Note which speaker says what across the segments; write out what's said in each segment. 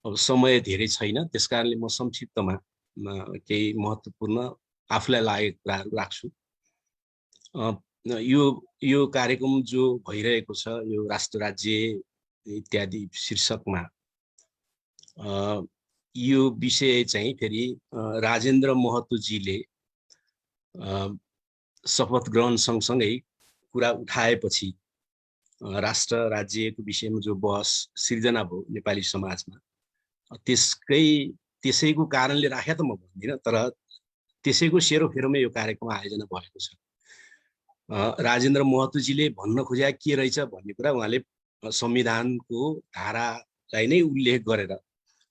Speaker 1: अब समय धेरै छैन, त्यसकारणले म संक्षिप्तमा केही महत्त्वपूर्ण आफूलाई लागेको कुराहरू राख्छु। यो कार्यक्रम जो भइरहेको छ, यो राष्ट्र राज्य इत्यादि शीर्षकमा यो विषय चाहिँ फेरि राजेन्द्र महतोजीले शपथ ग्रहण सँगसँगै कुरा उठाएपछि राष्ट्र राज्यको विषयमा जो बहस सिर्जना भयो नेपाली समाजमा, त्यसैको कारणले राखे त म भन्दिनँ, तर त्यसैको सेरोफेरोमा यो कार्यक्रम आयोजना भएको छ। राजेन्द्र महतोजीले भन्न खोजेका के रहेछ भन्ने कुरा उहाँले संविधानको धारालाई नै उल्लेख गरेर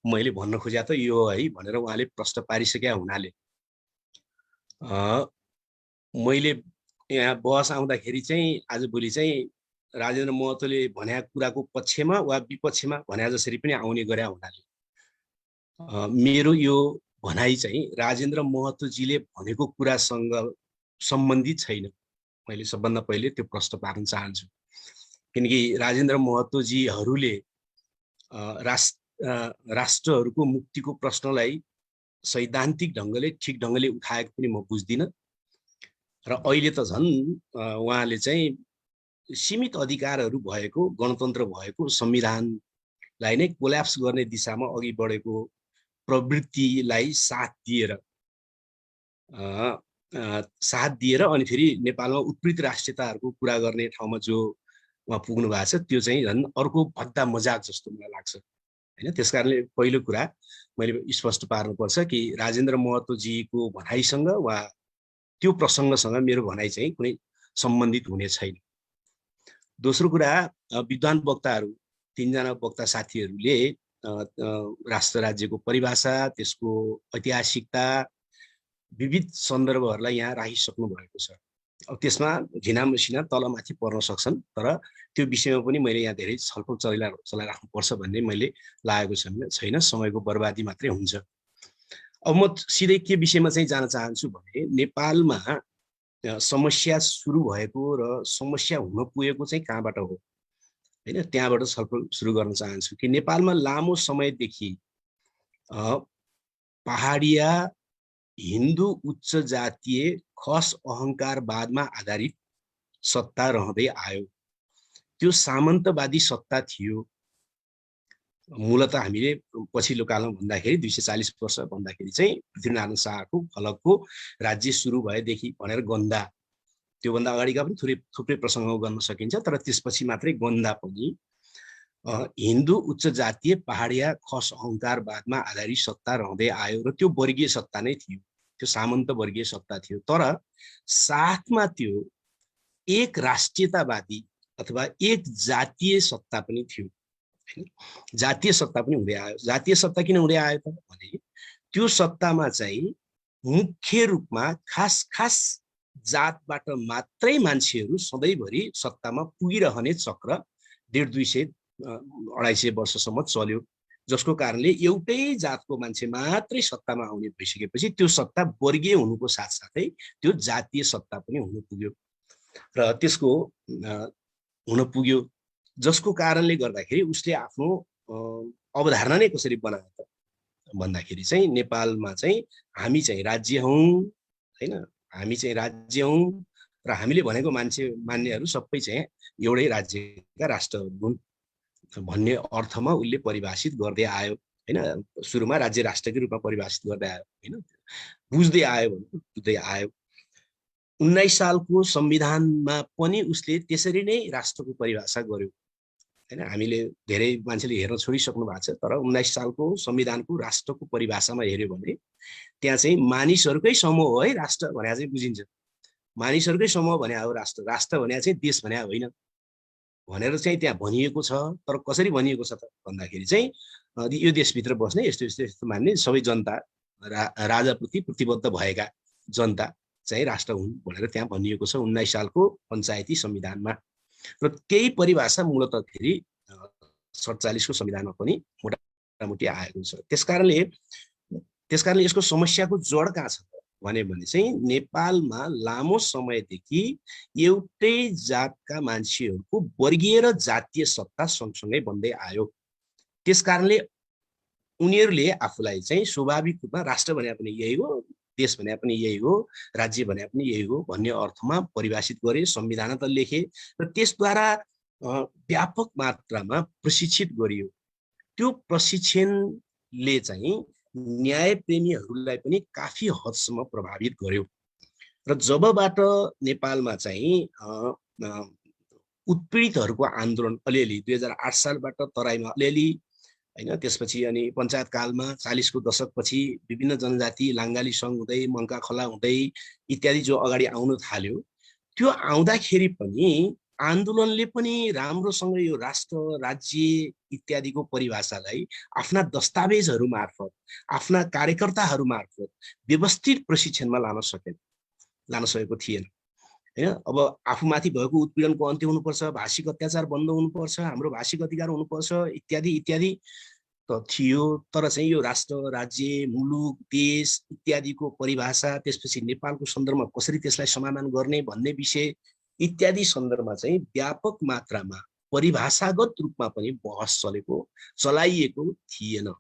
Speaker 1: मैले भन्न खोजेको त यो है भनेर उहाँले प्रश्न पारिसकेका हुनाले मैले यहाँ बहस आउँदाखेरि चाहिँ आजभोलि चाहिँ राजेन्द्र महतोले भनेका कुराको पक्षमा वा विपक्षमा भने जसरी पनि आउने गरे हुनाले मेरो यो भनाइ चाहिँ राजेन्द्र महतोजीले भनेको कुरासँग सम्बन्धित छैन। मैले सबभन्दा पहिले त्यो प्रश्न पार्न चाहन्छु, किनकि राजेन्द्र महतोजीहरूले राष्ट्रहरूको मुक्तिको प्रश्नलाई सैद्धान्तिक ढङ्गले ठिक ढङ्गले उठाएको पनि म बुझ्दिनँ। र अहिले त झन् उहाँले चाहिँ सीमित अधिकारहरू भएको, गणतन्त्र भएको संविधानलाई नै कोल्याप्स गर्ने दिशामा अघि बढेको प्रवृत्तिलाई साथ दिएर अनि फेरि नेपालमा उत्पीडित राष्ट्रियताहरूको कुरा गर्ने ठाउँमा जो उहाँ पुग्नु भएको छ, त्यो चाहिँ झन् अर्को भद्दा मजाक जस्तो मलाई लाग्छ हैन। त्यसकारणले पहिलो कुरा मैले स्पष्ट पार्नुपर्छ कि राजेन्द्र महतोजीको भनाइसँग वा त्यो प्रसङ्गसँग मेरो भनाइ चाहिँ कुनै सम्बन्धित हुने छैन। दोस्रो कुरा, विद्वान वक्ताहरू, तीनजना वक्ता साथीहरूले राष्ट्र राज्यको परिभाषा, त्यसको ऐतिहासिकता, विविध सन्दर्भहरूलाई यहाँ राखिसक्नु भएको छ। अब त्यसमा झिना मसिना तलमाथि पर्न सक्छन्, तर त्यो विषयमा पनि मैले यहाँ धेरै छलफल चलाइराख्नुपर्छ भन्ने मैले लागेको छैन। समयको बर्बादी मात्रै हुन्छ। अब म सिधै के विषयमा चाहिँ जान चाहन्छु भने नेपालमा समस्या सुरु भएको र समस्या हुन पुगेको चाहिँ कहाँबाट हो हैन, त्यहाँबाट छलफल सुरु गर्न चाहन्छु कि नेपालमा लामो समयदेखि पहाडिया हिन्दू उच्च जातीय खस अहङ्कारवादमा आधारित सत्ता रहँदै आयो। त्यो सामन्तवादी सत्ता थियो। मूलत हामीले पछिल्लो कालमा भन्दाखेरि 240 वर्ष भन्दाखेरि चाहिँ पृथ्वीनारायण शाहको फलकको राज्य सुरु भएदेखि भनेर गन्दा, त्योभन्दा अगाडिका पनि थुप्रै प्रसङ्ग गर्न सकिन्छ, तर त्यसपछि मात्रै गन्दा पनि हिन्दू उच्च जातीय पहाडिया खस अहङ्कारवादमा आधारित सत्ता रहँदै आयो र त्यो वर्गीय सत्ता नै थियो, त्यो सामन्त वर्गीय सत्ता थियो। तर साथमा त्यो एक राष्ट्रियतावादी अथवा एक जातीय सत्ता पनि थियो, जातीय सत्ता पनि हुँदै आयो। जातीय सत्ता किन हुँदै आयो त भने त्यो सत्तामा चाहिँ मुख्य रूपमा खास जातबाट मात्रै मान्छेहरू सधैँभरि सत्तामा पुगिरहने चक्र 150-200-250 वर्षसम्म चल्यो, जसको कारणले एउटै जातको मान्छे मात्रै सत्तामा आउने भइसकेपछि त्यो सत्ता वर्गीय हुनुको साथसाथै त्यो जातीय सत्ता पनि हुन पुग्यो र त्यसको हुन पुग्यो, जसको कारणले गर्दाखेरि उसले आफ्नो अवधारणा नै कसरी बनायो त भन्दाखेरि चाहिँ नेपालमा चाहिँ हामी चाहिँ राज्य हौं हैन, हामी चाहिँ राज्य हौं र हामीले भनेको मान्नेहरू सबै चाहिँ एउटै राज्यका राष्ट्रहरू हुन् भन्ने अर्थमा उसले परिभाषित गर्दै आयो हैन। सुरुमा राज्य राष्ट्रकै रूपमा परिभाषित गर्दै आयो हैन, बुझ्दै आयो। 19 सालको संविधानमा पनि उसले त्यसरी नै राष्ट्रको परिभाषा गर्यो हैन। हामीले धेरै मान्छेले हेर्न छोडिसक्नु भएको छ, तर 19 सालको संविधानको राष्ट्रको परिभाषामा हेर्यो भने त्यहाँ चाहिँ मानिसहरूकै समूह हो है राष्ट्र भने चाहिँ बुझिन्छ। मानिसहरूकै समूह भने हो राष्ट्र, राष्ट्र भने चाहिँ देश भने होइन भनेर चाहिँ त्यहाँ भनिएको छ। तर कसरी भनिएको छ त भन्दाखेरि चाहिँ यो देशभित्र बस्ने यस्तो मान्ने सबै जनता, राजाप्रति प्रतिबद्ध भएका जनता चाहिँ राष्ट्र हुन् भनेर त्यहाँ भनिएको छ 19 सालको पञ्चायती संविधानमा। र त्यही परिभाषा मूलतखेरि 47 को संविधानमा पनि मोटामोटी आएको छ। त्यसकारणले यसको समस्याको जड कहाँ छ भने चाहिँ नेपालमा लामो समयदेखि एउटै जातका मान्छेहरूको वर्गीय र जातीय सत्ता सँगसँगै बन्दै आयो। त्यसकारणले उनीहरूले आफूलाई चाहिँ स्वाभाविक रूपमा राष्ट्र भने पनि यही हो, देश भने पनि यही हो, राज्य भने पनि यही हो भन्ने अर्थमा परिभाषित गरे, संविधान त लेखे र त्यसद्वारा व्यापक मात्रामा प्रशिक्षित गरियो। त्यो प्रशिक्षणले चाहिँ न्यायप्रेमीहरूलाई पनि काफी हदसम्म प्रभावित गर्यो र जबबाट नेपालमा चाहिँ उत्पीडितहरूको आन्दोलन अलिअलि 2008 सालबाट तराईमा अलिअलि हैन, त्यसपछि अनि पञ्चायत कालमा 40 को दशकपछि विभिन्न जनजाति लाङ्गाली सङ्घ हुँदै मङ्का खोला हुँदै इत्यादि जो अगाडि आउन थाल्यो, त्यो आउँदाखेरि पनि आन्दोलनले पनि राम्रोसँग यो राष्ट्र राज्य इत्यादिको परिभाषालाई आफ्ना दस्तावेजहरू मार्फत आफ्ना कार्यकर्ताहरू मार्फत व्यवस्थित प्रशिक्षणमा लान सकेको थिएन हैन। अब आफूमाथि भएको उत्पीडनको अन्त्य हुनुपर्छ, भाषिक अत्याचार बन्द हुनुपर्छ, हाम्रो भाषिक अधिकार हुनुपर्छ इत्यादि इत्यादि त थियो, तर चाहिँ यो राष्ट्र राज्य मुलुक देश इत्यादिको परिभाषा त्यसपछि नेपालको सन्दर्भमा कसरी त्यसलाई समाधान गर्ने भन्ने विषय इत्यादि सन्दर्भमा चाहिँ व्यापक मात्रामा परिभाषागत रूपमा पनि बहस चलाइएको थिएन।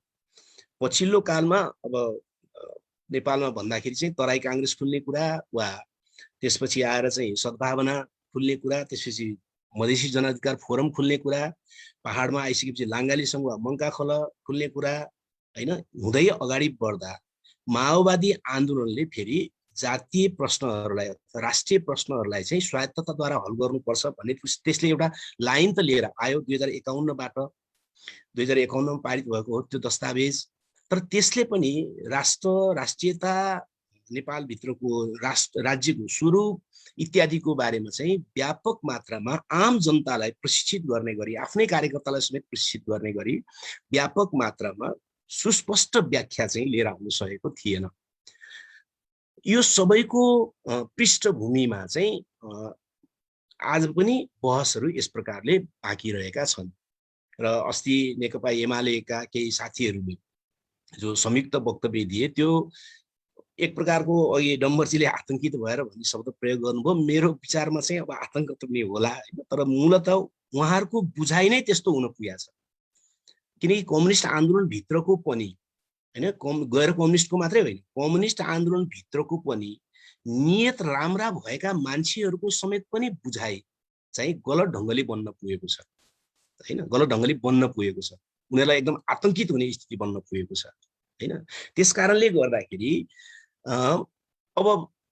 Speaker 1: पछिल्लो कालमा अब नेपालमा भन्दाखेरि चाहिँ तराई काङ्ग्रेस खुल्ने कुरा वा त्यसपछि आएर चाहिँ सद्भावना खुल्ने कुरा, त्यसपछि मधेसी जनाधिकार फोरम खुल्ने कुरा, पहाडमा आइसकेपछि लाङ्गाली सङ्घ वा मङ्का खोला खुल्ने कुरा हैन हुँदै अगाडि बढ्दा माओवादी आन्दोलनले फेरि जातीय प्रश्नहरूलाई राष्ट्रिय प्रश्नहरूलाई चाहिँ स्वायत्तताद्वारा हल गर्नुपर्छ भन्ने त्यसले एउटा लाइन त लिएर आयो 2051बाट 2051मा पारित भएको हो त्यो दस्तावेज। तर त्यसले पनि राष्ट्रियता नेपालभित्रको राज्यको स्वरूप इत्यादिको बारेमा चाहिँ व्यापक मात्रामा आम जनतालाई प्रशिक्षित गर्ने गरी आफ्नै कार्यकर्तालाई समेत प्रशिक्षित गर्ने गरी व्यापक मात्रामा सुस्पष्ट व्याख्या चाहिँ लिएर आउन सकेको थिएन। यो सबैको पृष्ठभूमिमा चाहिँ आज पनि बहसहरू यस प्रकारले बाँकी रहेका छन् र अस्ति नेकपा एमालेका केही साथीहरूले जो संयुक्त वक्तव्य दिए त्यो एक प्रकारको अघि डम्बरजीले आतंकित भएर भन्ने शब्द प्रयोग गर्नुभयो। मेरो विचारमा चाहिँ अब आतंक त पनि होला हैन, तर मूलतः उहाँहरूको बुझाइ नै त्यस्तो हुन पुगेको छ। किनकि कम्युनिस्ट आन्दोलन भित्रको पनि हैन, गैर कम्युनिस्टको मात्रै होइन, कम्युनिस्ट आन्दोलन भित्रको पनि नियत राम्रा भएका मान्छेहरूको समेत पनि बुझाइ चाहिँ गलत ढङ्गले बन्न पुगेको छ हैन, गलत ढङ्गले बन्न पुगेको छ, उनीहरूलाई एकदम आतंकित हुने स्थिति बन्न पुगेको छ हैन। त्यसकारणले गर्दाखेरि अब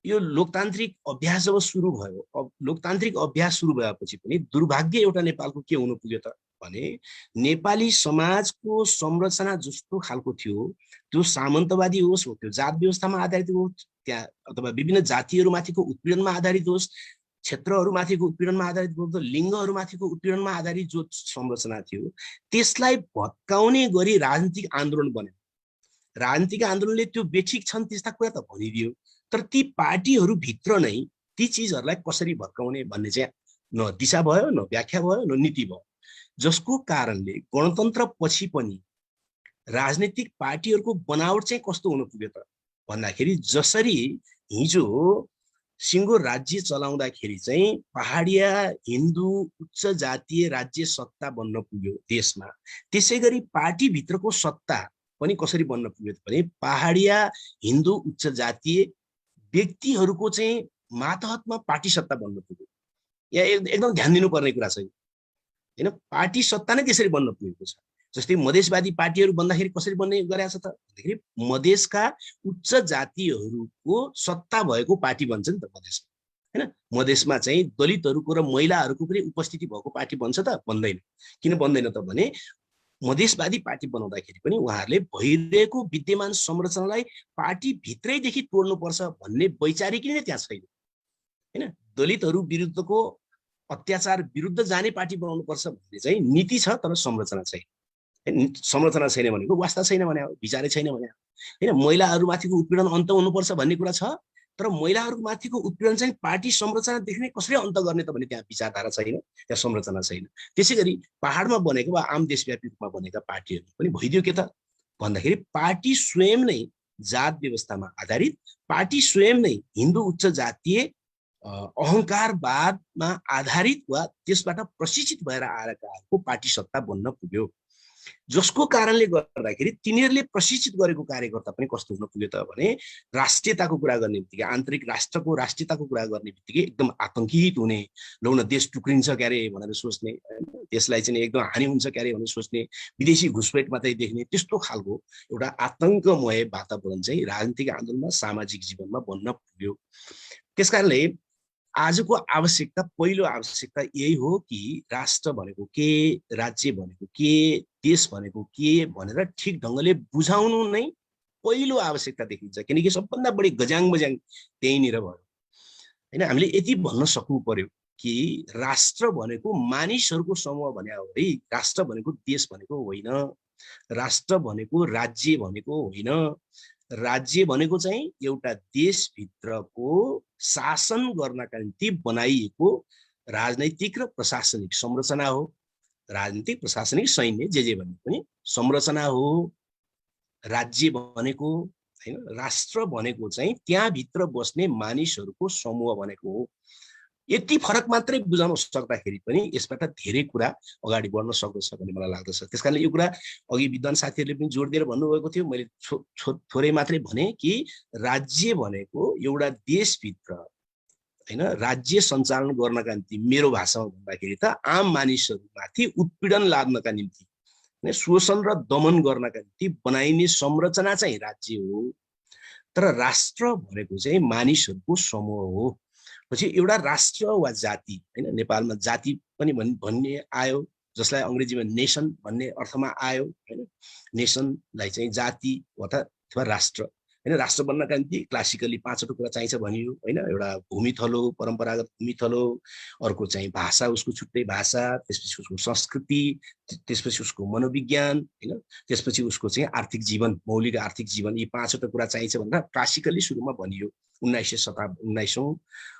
Speaker 1: यो लोकतान्त्रिक अभ्यास जब सुरु भयो, अब लोकतान्त्रिक अभ्यास सुरु भएपछि पनि दुर्भाग्य एउटा नेपालको के हुन पुग्यो त भने नेपाली समाजको संरचना जस्तो खालको थियो त्यो सामन्तवादी होस्, त्यो जात व्यवस्थामा आधारित होस्, त्यहाँ अथवा विभिन्न जातिहरूमाथिको उत्पीडनमा आधारित होस्, क्षेत्रहरूमाथिको उत्पीडनमा आधारित होस्, लिङ्गहरूमाथिको उत्पीडनमा आधारित जो संरचना थियो त्यसलाई भत्काउने गरी राजनीतिक आन्दोलन बन्यो। राजनीतिक आन्दोलनले त्यो बेठिक छन् त्यस्ता कुरा त भनिदियो, तर ती पार्टीहरू भित्र नै ती चिजहरूलाई कसरी भत्काउने भन्ने चाहिँ न दिशा भयो, न व्याख्या भयो, न नीति भयो, जसको कारणले गणतन्त्र पछि पनि राजनीतिक पार्टीहरूको बनावट चाहिँ कस्तो हुन पुग्यो त भन्दाखेरि जसरी हिजो सिङ्गो राज्य चलाउँदाखेरि चाहिँ पहाडिया हिन्दू उच्च जातीय राज्य सत्ता बन्न पुग्यो देशमा, त्यसै गरी पार्टी भित्रको सत्ता पनि कसरी बन्न पुग्यो भने पहाडिया हिन्दू उच्च जातीय व्यक्तिहरूको चाहिँ मातहतमा पार्टी सत्ता बन्न पुग्यो। यहाँ एकदम ध्यान दिनुपर्ने कुरा छ हैन, पार्टी सत्ता नै त्यसरी बन्न पुगेको छ। जस्तै मधेसवादी पार्टीहरू बन्दाखेरि कसरी बन्ने गरेको छ त भन्दाखेरि मधेसका उच्च जातिहरूको सत्ता भएको पार्टी बन्छ नि त मधेसमा हैन। मधेसमा चाहिँ दलितहरूको र महिलाहरूको पनि उपस्थिति भएको पार्टी बन्छ त बन्दैन। किन बन्दैन त भने मधेसवादी पार्टी बनाउँदाखेरि पनि उहाँहरूले भइरहेको विद्यमान संरचनालाई पार्टी भित्रैदेखि तोड्नुपर्छ भन्ने वैचारिक नै त्यहाँ छैन हैन। दलितहरू विरुद्धको अत्याचार विरुद्ध जाने पार्टी बनाउनुपर्छ भन्ने चाहिँ नीति छ, तर संरचना छैन। संरचना छैन भनेको वास्ता छैन भने विचारै छैन भने हैन। महिलाहरूमाथिको उत्पीडन अन्त हुनुपर्छ भन्ने कुरा छ, तर महिलाहरूमाथिको उत्पीडन चाहिँ पार्टी संरचनादेखि नै कसरी अन्त गर्ने त भने त्यहाँ विचारधारा छैन, त्यहाँ संरचना छैन। त्यसै गरी पहाडमा बनेको वा आम देशव्यापी रूपमा बनेका पार्टीहरू पनि भइदियो के त भन्दाखेरि पार्टी स्वयं नै जात व्यवस्थामा आधारित, पार्टी स्वयं नै हिन्दू उच्च जातीय अहङ्कारवादमा आधारित वा त्यसबाट प्रशिक्षित भएर आएकाहरूको पार्टी सत्ता बन्न पुग्यो। जसको कारणले गर्दाखेरि तिनीहरूले प्रशिक्षित गरेको कार्यकर्ता पनि कस्तो हुन पुग्यो त भने राष्ट्रियताको कुरा गर्ने बित्तिकै आन्तरिक राष्ट्रको राष्ट्रियताको कुरा गर्ने बित्तिकै एकदम आतंकित हुने, लौ न देश टुक्रिन्छ क्यारे भनेर सोच्ने, त्यसलाई चाहिँ एकदम हानि हुन्छ क्यारे भनेर सोच्ने, विदेशी घुसपेट मात्रै देख्ने, त्यस्तो खालको एउटा आतंकमय वातावरण चाहिँ राजनीतिक आन्दोलनमा सामाजिक जीवनमा बन्न पुग्यो। त्यसकारणले आजको आवश्यकता, पहिलो आवश्यकता यही हो कि राष्ट्र भनेको के, राज्य भनेको के, देश भनेको के भनेर ठिक ढङ्गले बुझाउनु नै पहिलो आवश्यकता देखिन्छ। किनकि सबभन्दा बढी गजाङ बजाङ त्यहीँनिर भयो होइन। हामीले यति भन्न सक्नु पर्यो कि राष्ट्र भनेको मानिसहरूको समूह भने हो है, राष्ट्र भनेको देश भनेको होइन, राष्ट्र भनेको राज्य भनेको होइन। राज्य भनेको चाहिँ एउटा देशभित्रको शासन गर्नका निम्ति बनाइएको राजनैतिक र प्रशासनिक संरचना हो। राजनीतिक, प्रशासनिक, सैन्य जे भने पनि संरचना हो राज्य भनेको हैन। राष्ट्र भनेको चाहिँ त्यहाँभित्र बस्ने मानिसहरूको समूह भनेको हो। यति फरक मात्रै बुझाउन सक्दाखेरि पनि यसबाट धेरै कुरा अगाडि बढ्न सक्दछ भन्ने मलाई लाग्दछ। त्यसकारणले यो कुरा अघि विद्वान साथीहरूले पनि जोड दिएर भन्नुभएको थियो, मैले थोरै मात्रै भने कि राज्य भनेको एउटा देशभित्र हैन राज्य सञ्चालन गर्नका निम्ति मेरो भाषामा भन्दाखेरि त आम मानिसहरूमाथि उत्पीडन लाद्नका निम्ति, शोषण र दमन गर्नका निम्ति बनाइने संरचना चाहिँ राज्य हो। तर राष्ट्र भनेको चाहिँ मानिसहरूको समूह हो। पछि एउटा राष्ट्र वा जाति हैन, नेपालमा जाति पनि भन्ने आयो, जसलाई अंग्रेजीमा नेसन भन्ने अर्थमा आयो हैन। नेसनलाई चाहिँ जाति अथवा राष्ट्र हैन। राष्ट्र बन्नका निम्ति क्लासिकली पाँचवटा कुरा चाहिन्छ भनियो हैन। एउटा भूमि थलो, परम्परागत भूमि थलो, अर्को चाहिँ भाषा, उसको छुट्टै भाषा, त्यसपछि उसको संस्कृति, त्यसपछि उसको मनोविज्ञान हैन, त्यसपछि उसको चाहिँ आर्थिक जीवन, मौलिक आर्थिक जीवन, यी पाँचवटा कुरा चाहिन्छ भनेर क्लासिकली सुरुमा भनियो।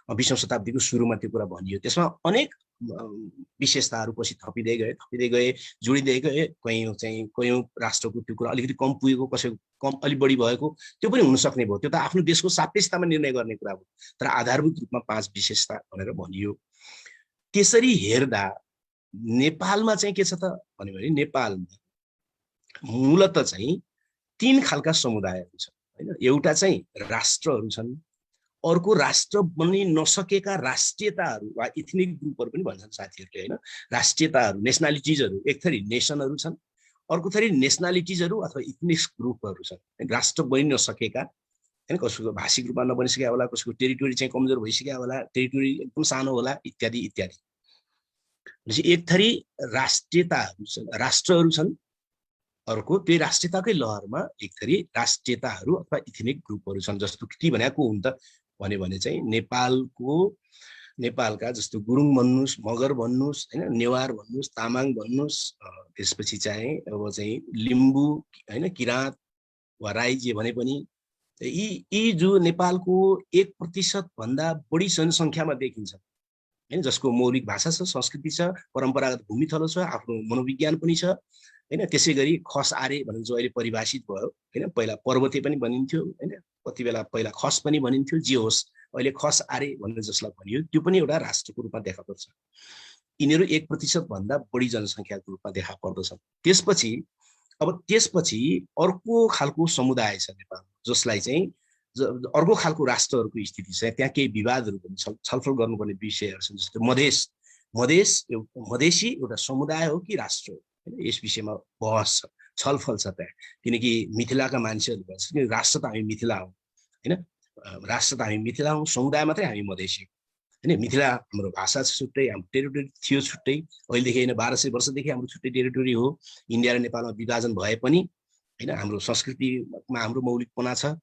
Speaker 1: 20औं शताब्दीको सुरुमा त्यो कुरा भनियो। त्यसमा अनेक विशेषताहरू पछि थपिँदै गए, जोडिँदै गए। कयौं राष्ट्रको त्यो कुरा अलिकति कम पुगेको, कसैको कम अलिक बढी भएको, त्यो पनि हुन सक्ने भयो। त्यो त आफ्नो देशको सापेक्षतामा निर्णय गर्ने कुरा हो। तर आधारभूत रूपमा 5 विशेषता भनेर भनियो। त्यसरी हेर्दा नेपालमा चाहिँ के छ त भन्यो भने नेपालमा मूलत चाहिँ 3 खालका समुदायहरू छन् हैन। एउटा चाहिँ राष्ट्रहरू छन्, अर्को राष्ट्र बन्नै नसकेका राष्ट्रियताहरू वा इथनिक ग्रुपहरू पनि भन्छन् साथीहरूले हैन। राष्ट्रियताहरू, नेसनालिटिजहरू, एक थरी नेसनहरू छन्, अर्को थरी नेसनालिटिजहरू अथवा इथनिक ग्रुपहरू छन्। राष्ट्र बनि नसकेका हैन, कसैको भाषिक रूपमा नबनिसकेका होला, कसैको टेरिटोरी चाहिँ कमजोर भइसकेका होला, टेरिटोरी एकदम सानो होला, इत्यादि इत्यादि। एक थरी राष्ट्रियताहरू छन्, राष्ट्रहरू छन्, अर्को त्यही राष्ट्रियताकै लहरमा एक थरी राष्ट्रियताहरू अथवा इथनिक ग्रुपहरू छन्। जस्तो के भनेको हुन् त भने चाहिँ नेपालका जस्तो गुरुङ भन्नुस्, मगर भन्नुस् हैन, नेवार भन्नुस्, तामाङ भन्नुस्, त्यसपछि चाहिँ अब चाहिँ लिम्बू हैन, किराँत वा राई जे भने पनि यी जो नेपालको 1% भन्दा बढी जनसङ्ख्यामा देखिन्छ हैन, जसको मौलिक भाषा छ, संस्कृति छ, परम्परागत भूमि थलो छ, आफ्नो मनोविज्ञान पनि छ हैन। त्यसै गरी खस आरे भनेर जो अहिले परिभाषित भयो हैन, पहिला पर्वते पनि भनिन्थ्यो हैन, कति बेला पहिला खस पनि भनिन्थ्यो, जे होस् अहिले खस आरे भनेर जसलाई भनियो, त्यो पनि एउटा राष्ट्रको रूपमा देखा पर्छ। यिनीहरू 1% भन्दा बढी जनसङ्ख्याको रूपमा देखा पर्दछन्। त्यसपछि अर्को खालको समुदाय छ नेपाल, जसलाई चाहिँ अर्को खालको राष्ट्रहरूको स्थिति छ। त्यहाँ केही विवादहरू पनि छलफल गर्नुपर्ने विषयहरू छन्। जस्तो मधेसी एउटा समुदाय हो कि राष्ट्र हो, यस विषयमा बहस छ, छलफल छ त्यहाँ। किनकि मिथिलाका मान्छेहरू भन्छ कि राष्ट्र त हामी मिथिला हौँ हैन, राष्ट्र त हामी मिथिला हौँ, समुदाय मात्रै हामी मधेसी हैन। मिथिला हाम्रो भाषा छुट्टै, हाम्रो टेरिटोरी थियो छुट्टै, अहिलेदेखि होइन 1200 वर्षदेखि हाम्रो छुट्टै टेरिटोरी हो। इन्डिया र नेपालमा विभाजन भए पनि हैन, हाम्रो संस्कृतिमा हाम्रो मौलिकपना छ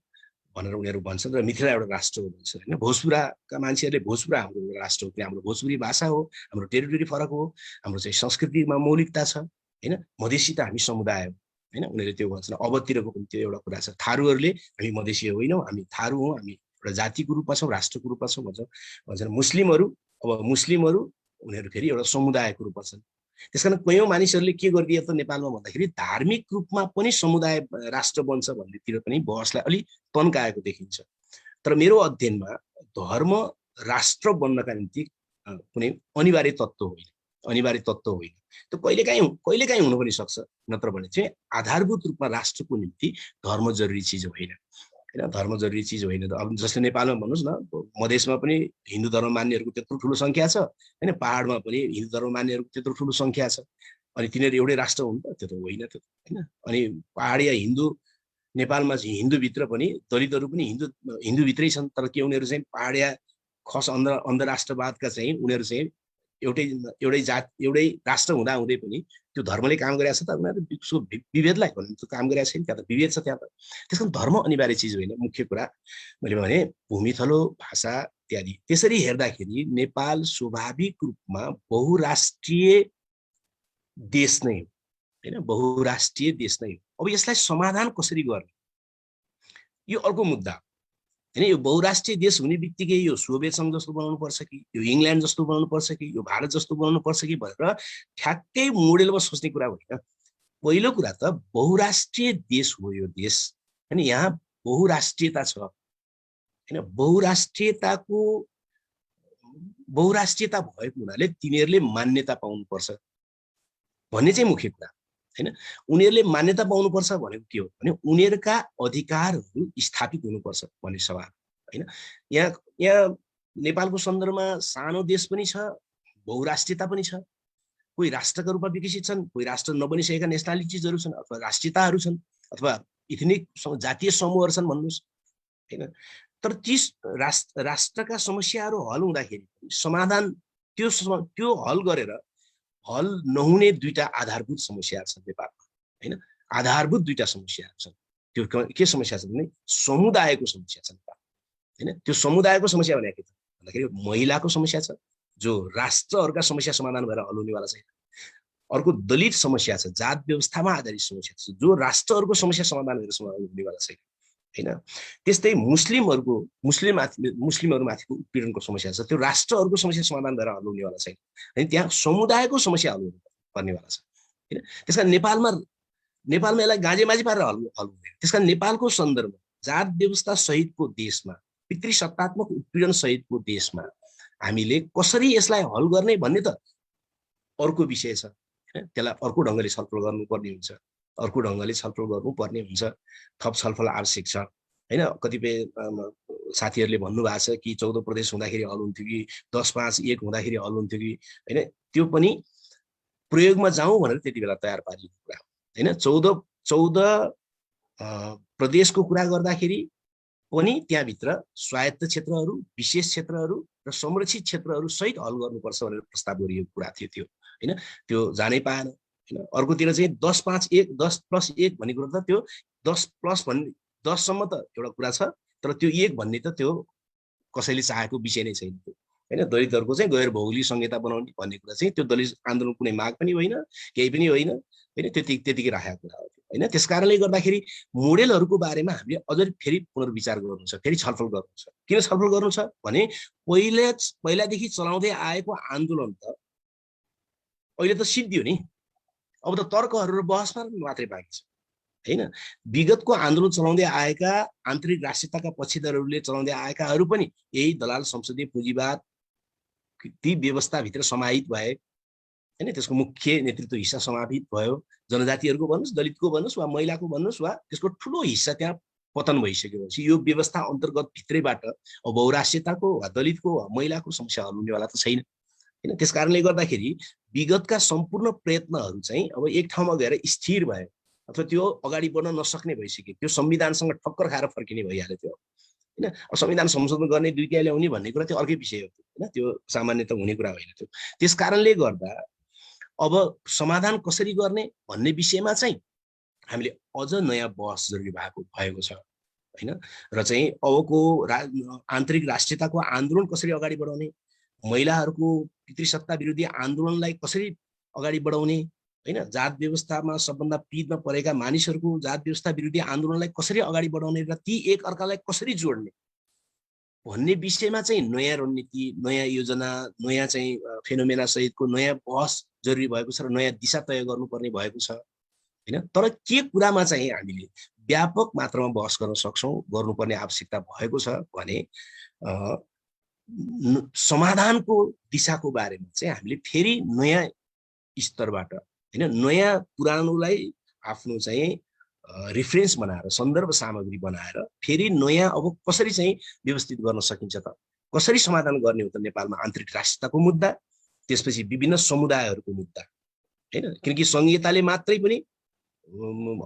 Speaker 1: भनेर उनीहरू भन्छन्। र मिथिला एउटा राष्ट्र हो भन्छ हैन। भोजपुराका मान्छेहरूले भोजपुरा हाम्रो राष्ट्र हो, हाम्रो भोजपुरी भाषा हो, हाम्रो टेरिटोरी फरक हो, हाम्रो चाहिँ संस्कृतिमा मौलिकता छ हैन। मधेसी त हामी समुदाय हो हैन, उनीहरूले त्यो भन्छन्। अबतिरको पनि त्यो एउटा कुरा छ। थारूहरूले हामी मधेसी होइनौँ, हामी थारू हौँ, हामी एउटा जातिको रूपमा छौँ, राष्ट्रको रूपमा छौँ भन्छन्। मुस्लिमहरू उनीहरू फेरि एउटा समुदायको रूपमा छन्। त्यसकारण कयौं मानिसहरूले के गरिदिए त नेपालमा भन्दाखेरि धार्मिक रूपमा पनि समुदाय राष्ट्र बन्छ भन्नेतिर पनि बहसलाई अलि तन्काएको देखिन्छ। तर मेरो अध्ययनमा धर्म राष्ट्र बन्नका निम्ति कुनै अनिवार्य तत्त्व होइन। अनिवार्य तत्त्व होइन। त्यो कहिलेकाहीँ हुन पनि सक्छ, नत्र भने चाहिँ आधारभूत रूपमा राष्ट्रको निम्ति धर्म जरुरी चिज होइन। होइन, धर्म जरुरी चिज होइन। अब जस्तै नेपालमा भन्नुहोस् न, मधेसमा पनि हिन्दू धर्म मान्नेहरूको त्यत्रो ठुलो सङ्ख्या छ, होइन, पहाडमा पनि हिन्दू धर्म मान्नेहरूको त्यत्रो ठुलो सङ्ख्या छ। अनि तिनीहरू एउटै राष्ट्र हुन् त? त्यो त होइन, त्यो होइन। अनि पहाडिया हिन्दू नेपालमा चाहिँ हिन्दूभित्र पनि दलितहरू पनि हिन्दूभित्रै छन्, तर के उनीहरू चाहिँ पहाडिया खस अन्धराष्ट्रवादका चाहिँ उनीहरू चाहिँ एउटै जात एउटै राष्ट्र हुँदा हुँदै पनि त्यो धर्मले काम गरेको छ त? उनीहरू विभेदलाई भन्नु त काम गरेको छैन, त्यहाँ त विभेद छ त्यहाँ त। त्यस कारण धर्म अनिवार्य चिज होइन। मुख्य कुरा मैले भने भूमिथलो भाषा इत्यादि। त्यसरी हेर्दाखेरि नेपाल स्वाभाविक रूपमा बहुराष्ट्रिय देश नै हो, होइन, बहुराष्ट्रिय देश नै हो। अब यसलाई समाधान कसरी गर्ने, यो अर्को मुद्दा हो, होइन। यो बहुराष्ट्रिय देश हुने बित्तिकै यो सोभियत सङ्घ जस्तो बनाउनु पर्छ कि, यो इङ्ल्यान्ड जस्तो बनाउनु पर्छ कि, यो भारत जस्तो बनाउनु पर्छ कि भनेर ठ्याक्कै मोडेलमा सोच्ने कुरा होइन। पहिलो कुरा त बहुराष्ट्रिय देश हो यो देश, होइन। यहाँ बहुराष्ट्रियता छ, होइन। बहुराष्ट्रियता भएको हुनाले तिनीहरूले मान्यता पाउनुपर्छ भन्ने चाहिँ मुख्य कुरा, होइन। उनीहरूले मान्यता पाउनुपर्छ भनेको के हो भने उनीहरूका अधिकारहरू स्थापित हुनुपर्छ भन्ने सवाल, होइन। यहाँ नेपालको सन्दर्भमा सानो देश पनि छ, बहुराष्ट्रियता पनि छ। कोही राष्ट्रका रूपमा विकसित छन्, कोही राष्ट्र नबनिसकेका नेसनालिटिजहरू छन्, अथवा राष्ट्रियताहरू छन्, अथवा इथनिक जातीय समूहहरू छन् भन्नुहोस्, होइन। तर ती राष्ट्रका समस्याहरू हल हुँदाखेरि समाधान त्यो हल गरेर हल नहुने दुईटा आधारभूत समस्याहरू छन् नेपालमा, होइन। आधारभूत दुईटा समस्याहरू छन्। त्यो के समस्या छ भने समुदायको समस्या छ नेपालमा, होइन। त्यो समुदायको समस्या भनेको के छ भन्दाखेरि महिलाको समस्या छ, जो राष्ट्रहरूका समस्या समाधान भएर हल हुनेवाला छैन। अर्को दलित समस्या छ, जात व्यवस्थामा आधारित समस्या छ, जो राष्ट्रहरूको समस्या समाधान गरेर समाधान हुनेवाला छैन, होइन। त्यस्तै मुस्लिमहरूमाथिको उत्पीडनको समस्या छ, त्यो राष्ट्रहरूको समस्या समाधान गरेर हल हुनेवाला छैन, होइन। त्यहाँ समुदायको समस्या हल पर्नेवाला छ, होइन। त्यस कारण नेपालमा यसलाई गाँजेमाझी पारेर हल हुँदैन। त्यस कारण नेपालको सन्दर्भमा जात व्यवस्था सहितको देशमा, पितृसत्तात्मक उत्पीडन सहितको देशमा हामीले कसरी यसलाई हल गर्ने भन्ने त अर्को विषय छ, होइन। त्यसलाई अर्को ढङ्गले छलफल गर्नुपर्ने हुन्छ, थप छलफल आवश्यक छ, होइन। कतिपय साथीहरूले भन्नुभएको छ कि 14 प्रदेश हुँदाखेरि हल हुन्थ्यो कि 10-5-1 हुँदाखेरि हल हुन्थ्यो कि, होइन। त्यो पनि प्रयोगमा जाउँ भनेर त्यति बेला तयार पारिएको कुरा हो, होइन। 14 प्रदेशको कुरा गर्दाखेरि पनि त्यहाँभित्र स्वायत्त क्षेत्रहरू, विशेष क्षेत्रहरू र संरक्षित क्षेत्रहरू सहित हल गर्नुपर्छ भनेर प्रस्ताव गरिएको कुरा थियो त्यो, होइन। त्यो जानै पाएन, होइन। अर्कोतिर चाहिँ 10-5-1 10+1 भन्ने कुरो त त्यो 10 सम्म त एउटा कुरा छ, तर त्यो 1 भन्ने त त्यो कसैले चाहेको विषय नै छैन, होइन। दलितहरूको चाहिँ गैर भौगोलिक संहिता बनाउने भन्ने कुरा चाहिँ त्यो दलित आन्दोलन कुनै माग पनि होइन, केही पनि होइन, होइन। त्यतिकै राखेको कुरा हो, होइन। त्यस कारणले गर्दाखेरि मोडेलहरूको बारेमा हामीले अझ फेरि पुनर्विचार गर्नु छ, फेरि छलफल गर्नु छ। किन छलफल गर्नु छ भने पहिलादेखि चलाउँदै आएको आन्दोलन त अहिले त सिद्धियो नि, अब त तर्कहरू र बहसमा मात्रै बाँकी छ, होइन। विगतको आन्दोलन चलाउँदै आएका आन्तरिक राष्ट्रियताका पक्षधरहरूले चलाउँदै आएकाहरू पनि यही दलाल संसदीय पुँजीवाद ती व्यवस्थाभित्र समाहित भए, होइन। त्यसको मुख्य नेतृत्व हिस्सा समाहित भयो। जनजातिहरूको भन्नुहोस्, दलितको भन्नुहोस्, वा महिलाको भन्नुहोस्, वा त्यसको ठुलो हिस्सा त्यहाँ पतन भइसकेपछि यो व्यवस्था अन्तर्गत भित्रैबाट बहुराष्ट्रियताको वा दलितको वा महिलाको समस्या हल हुनेवाला त छैन, होइन। त्यस कारणले गर्दाखेरि विगतका सम्पूर्ण प्रयत्नहरू चाहिँ अब एक ठाउँमा गएर स्थिर भयो, अथवा त्यो अगाडि बढ्न नसक्ने भइसक्यो। त्यो संविधानसँग ठक्कर खाएर फर्किने भइहाल्यो त्यो, होइन। अब संविधान संशोधन गर्ने दुईटा ल्याउने भन्ने कुरा त्यो अर्कै विषय हो, होइन। त्यो सामान्य त हुने कुरा होइन त्यो। त्यस कारणले गर्दा अब समाधान कसरी गर्ने भन्ने विषयमा चाहिँ हामीले अझ नयाँ बहस जरुरी भएको छ, होइन। र चाहिँ अबको आन्तरिक राष्ट्रियताको आन्दोलन कसरी अगाडि बढाउने, महिलाहरूको पितृसत्ता विरोधी आन्दोलनलाई कसरी अगाडि बढाउने, होइन। जात व्यवस्थामा सबभन्दा पीडमा परेका मानिसहरूको जात व्यवस्था विरोधी आन्दोलनलाई कसरी अगाडि बढाउने र ती एक अर्कालाई कसरी जोड्ने भन्ने विषयमा चाहिँ नयाँ रणनीति, नयाँ योजना, नयाँ चाहिँ फेनोमेना सहितको नयाँ बहस जरुरी भएको छ र नयाँ दिशा तय गर्नुपर्ने भएको छ, होइन। तर के कुरामा चाहिँ हामीले व्यापक मात्रामा बहस गर्न सक्छौँ, गर्नुपर्ने आवश्यकता भएको छ भने समाधानको दिशाको बारेमा चाहिँ हामीले फेरि नयाँ स्तरबाट हैन नयाँ पुरानोलाई आफ्नो चाहिँ रिफरेन्स बनाएर सन्दर्भ सामग्री बनाएर फेरि नयाँ अब कसरी चाहिँ व्यवस्थित गर्न सकिन्छ त, कसरी समाधान गर्ने हो त नेपालमा आन्तरिक राष्ट्रियताको मुद्दा, त्यसपछि विभिन्न समुदायहरूको मुद्दा हैन, किनकि संहिताले मात्रै पनि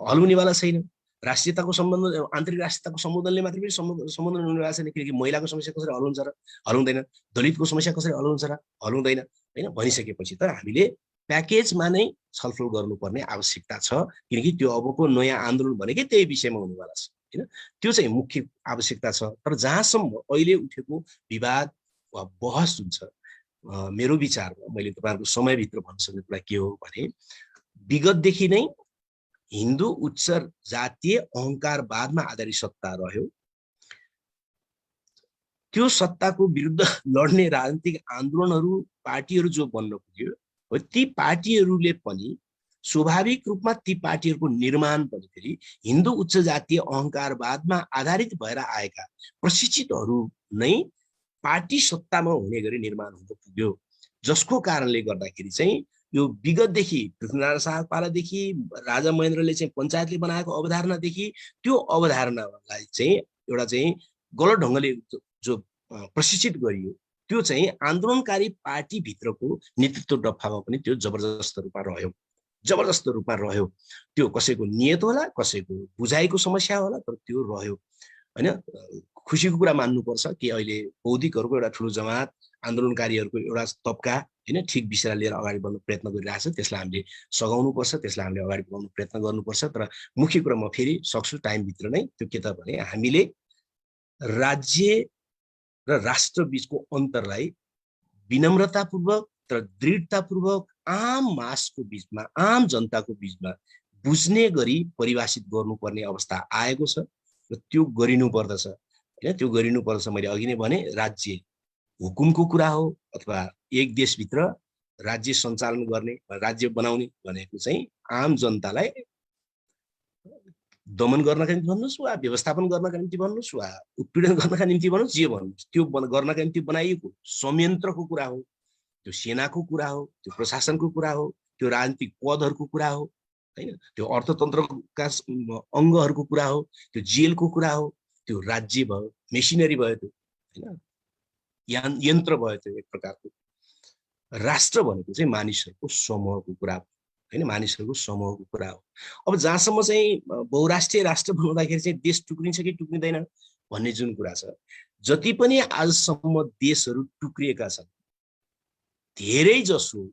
Speaker 1: हल हुनेवाला छैन। राष्ट्रियताको सम्बन्ध आन्तरिक राष्ट्रियताको सम्बोधनले मात्रै पनि सम्बोधन हुनेवाला छैन, किनकि महिलाको समस्या कसरी हल हुन्छ र हल हुँदैन, दलितको समस्या कसरी हल हुन्छ र हल हुँदैन हैन भनिसकेपछि त हामीले प्याकेजमा नै छलफल गर्नुपर्ने आवश्यकता छ, किनकि त्यो अबको नयाँ आन्दोलन भनेकै त्यही विषयमा हुनेवाला छ हैन। त्यो चाहिँ मुख्य आवश्यकता छ। तर जहाँसम्म अहिले उठेको विवाद वा बहस हुन्छ, मेरो विचारमा मैले तपाईँहरूको समयभित्र भन्न सक्ने कुरा के हो भने विगतदेखि नै हिन्दू उच्च जातीय अहङ्कारवादमा आधारित सत्ता रह्यो। त्यो सत्ताको विरुद्ध लड्ने राजनीतिक आन्दोलनहरू पार्टीहरू जो बन्न पुग्यो, ती पार्टीहरूले पनि स्वाभाविक रूपमा ती पार्टीहरूको निर्माण पनि फेरि हिन्दू उच्च जातीय अहङ्कारवादमा आधारित भएर आएका प्रशिक्षितहरू नै पार्टी सत्तामा हुने गरी निर्माण हुन पुग्यो, जसको कारणले गर्दाखेरि चाहिँ यो विगतदेखि पृथ्वीनारायण शाह पालादेखि राजा महेन्द्रले चाहिँ पञ्चायतले बनाएको अवधारणादेखि त्यो अवधारणालाई चाहिँ एउटा चाहिँ गलत ढङ्गले जो प्रशिक्षित गरियो, त्यो चाहिँ आन्दोलनकारी पार्टीभित्रको नेतृत्व डफामा पनि त्यो जबरजस्त रूपमा रह्यो। त्यो कसैको नियत होला, कसैको बुझाइको समस्या होला, तर त्यो रह्यो हैन। खुसीको कुरा मान्नुपर्छ कि अहिले बौद्धिकहरूको एउटा ठुलो जमात, आन्दोलनकारीहरूको एउटा तबका हैन ठिक विषयलाई लिएर अगाडि बढ्न प्रयत्न गरिरहेछ। त्यसलाई हामीले सघाउनुपर्छ, त्यसलाई हामीले अगाडि बढाउन प्रयत्न गर्नुपर्छ। तर मुख्य कुरा म फेरि सक्छु टाइमभित्र नै त्यो के त भने हामीले राज्य र राष्ट्र बीचको अन्तरलाई विनम्रतापूर्वक तर दृढतापूर्वक आम मासको बीचमा, आम जनताको बीचमा बुझ्ने गरी परिभाषित गर्नुपर्ने अवस्था आएको छ र त्यो गरिनुपर्दछ हैन। त्यो गरिनुपर्दछ। मैले अघि नै भने राज्य हुकुमको कुरा हो अथवा एक देशभित्र राज्य सञ्चालन गर्ने, राज्य बनाउने भनेको चाहिँ आम जनतालाई दमन गर्नका निम्ति भन्नुहोस् वा व्यवस्थापन गर्नका निम्ति भन्नुहोस् वा उत्पीडन गर्नका निम्ति भन्नुहोस्, जे भन्नुहोस्, त्यो गर्नका निम्ति बनाइएको संयन्त्रको कुरा हो, त्यो सेनाको कुरा हो, त्यो प्रशासनको कुरा हो, त्यो राजनीतिक पदहरूको कुरा हो हैन, त्यो अर्थतन्त्रका अङ्गहरूको कुरा हो, त्यो जेलको कुरा हो, त्यो राज्य भयो, मेसिनरी भयो, त्यो हैन यन्त्र भयो, त्यो एक प्रकारको। राष्ट्र भनेको चाहिँ मानिसहरूको समूहको कुरा हो हैन, मानिसहरूको समूहको कुरा हो। अब जहाँसम्म चाहिँ बहुराष्ट्रिय राष्ट्र बनाउँदाखेरि चाहिँ देश टुक्रिन्छ कि टुक्रिँदैन भन्ने जुन कुरा छ, जति पनि आजसम्म देशहरू टुक्रिएका छन् धेरै जसो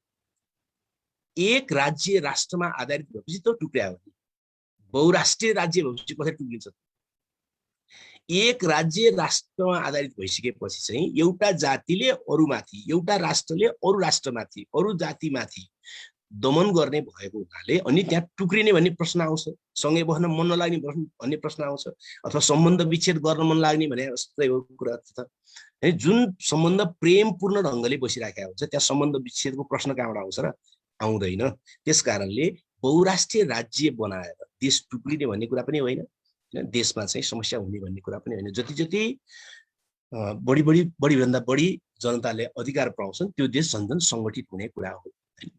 Speaker 1: एक राज्य राष्ट्रमा आधारित भएपछि त टुक्रिया हो। बहुराष्ट्रिय राज्य भएपछि कसरी टुक्रिन्छ? एक राज्य राष्ट्रमा आधारित भइसकेपछि चाहिँ एउटा जातिले अरूमाथि, एउटा राष्ट्रले अरू राष्ट्रमाथि, अरू जातिमाथि दमन गर्ने भएको हुनाले अनि त्यहाँ टुक्रिने भन्ने प्रश्न आउँछ, सँगै बस्न मन नलाग्ने भन्ने प्रश्न आउँछ, अथवा सम्बन्ध विच्छेद गर्न मन लाग्ने भने जस्तै हो कुरा त। जुन सम्बन्ध प्रेमपूर्ण ढङ्गले बसिराखेको हुन्छ त्यहाँ सम्बन्ध विच्छेदको प्रश्न कहाँबाट आउँछ र? आउँदैन। त्यस कारणले बहुराष्ट्रिय राज्य बनाएर देश टुक्रिने भन्ने कुरा पनि होइन, देशमा चाहिँ समस्या हुने भन्ने कुरा पनि होइन। जति जति बढीभन्दा बढी जनताले अधिकार पाउँछन् त्यो देश झन्झन सङ्गठित हुने कुरा हो।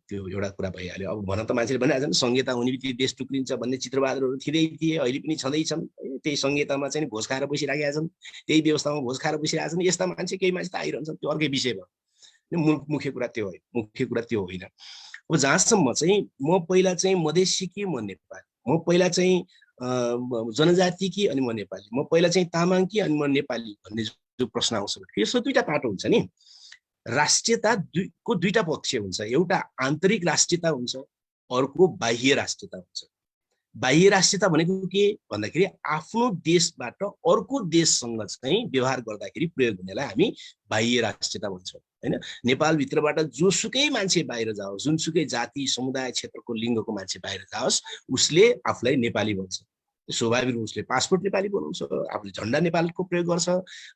Speaker 1: त्यो एउटा कुरा भइहाल्यो। अब भन त मान्छेले भनिरहेछन् संहिता हुने बित्तिकै देश टुक्रिन्छ भन्ने चित्रबहादुरहरू थिए, अहिले पनि छँदैछन्। त्यही संहितामा चाहिँ भोज खाएर बसिराखेका छन्, त्यही व्यवस्थामा भोज खाएर बसिरहेका छन्। यस्ता मान्छे केही मान्छे त आइरहन्छन्, त्यो अर्कै विषय भयो। मुख्य कुरा त्यो होइन, मुख्य कुरा त्यो होइन। अब जहाँसम्म चाहिँ म पहिला चाहिँ मधेसी कि म नेपाली, म पहिला चाहिँ जनजाति कि अनि म नेपाली, म पहिला चाहिँ तामाङ कि अनि म नेपाली भन्ने जो प्रश्न आउँछ यसको दुईटा पाटो हुन्छ नि। राष्ट्रियता को दुईटा पक्ष हुन्छ, एउटा आन्तरिक राष्ट्रियता हुन्छ, अर्को बाह्य राष्ट्रियता हुन्छ। बाह्य राष्ट्रियता भनेको के भन्दाखेरि आफ्नो देशबाट अर्को देशसँग चाहिँ व्यवहार गर्दाखेरि प्रयोग हुनेलाई हामी बाह्य राष्ट्रियता भन्छौँ हैन। नेपालभित्रबाट जोसुकै मान्छे बाहिर जाओस्, जुनसुकै जाति समुदाय क्षेत्रको लिङ्गको मान्छे बाहिर जाओस्, उसले आफूलाई नेपाली भन्छ। स्वाभाविक उसले पासपोर्ट नेपाली बनाउँछ, आफूले झन्डा नेपालको प्रयोग गर्छ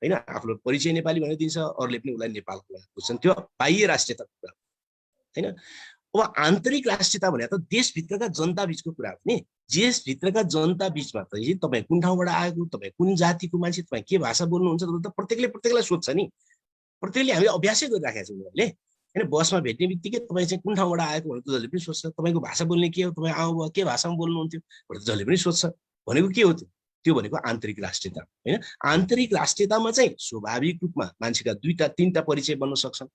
Speaker 1: हैन, आफ्नो परिचय नेपाली भनेर दिन्छ, अरूले पनि उसलाई नेपालको बुझ्छन्। त्यो बाह्य राष्ट्रियताको कुरा हैन। अब आन्तरिक राष्ट्रियता भने त देशभित्रका जनता बीचको कुरा हो नि। देशभित्रका जनता बीचमा त तपाईँ कुन ठाउँबाट आएको, तपाईँ कुन जातिको मान्छे, तपाईँ के भाषा बोल्नुहुन्छ, त प्रत्येकले प्रत्येकलाई सोध्छ नि। प्रत्येकले हामीले अभ्यासै गरिराखेका छौँ उनीहरूले हैन। बसमा भेट्ने बित्तिकै तपाईँ चाहिँ कुन ठाउँबाट आएको भनेर त जसले पनि सोध्छ। तपाईँको भाषा बोल्ने के हो, तपाईँ आउनुभयो के भाषामा बोल्नुहुन्थ्यो भनेर जसले पनि सोध्छ। भनेको के हो त्यो भनेको आन्तरिक राष्ट्रियता हैन। आन्तरिक राष्ट्रियतामा चाहिँ स्वाभाविक रूपमा मान्छेका 2-3टा परिचय बन्न सक्छन्,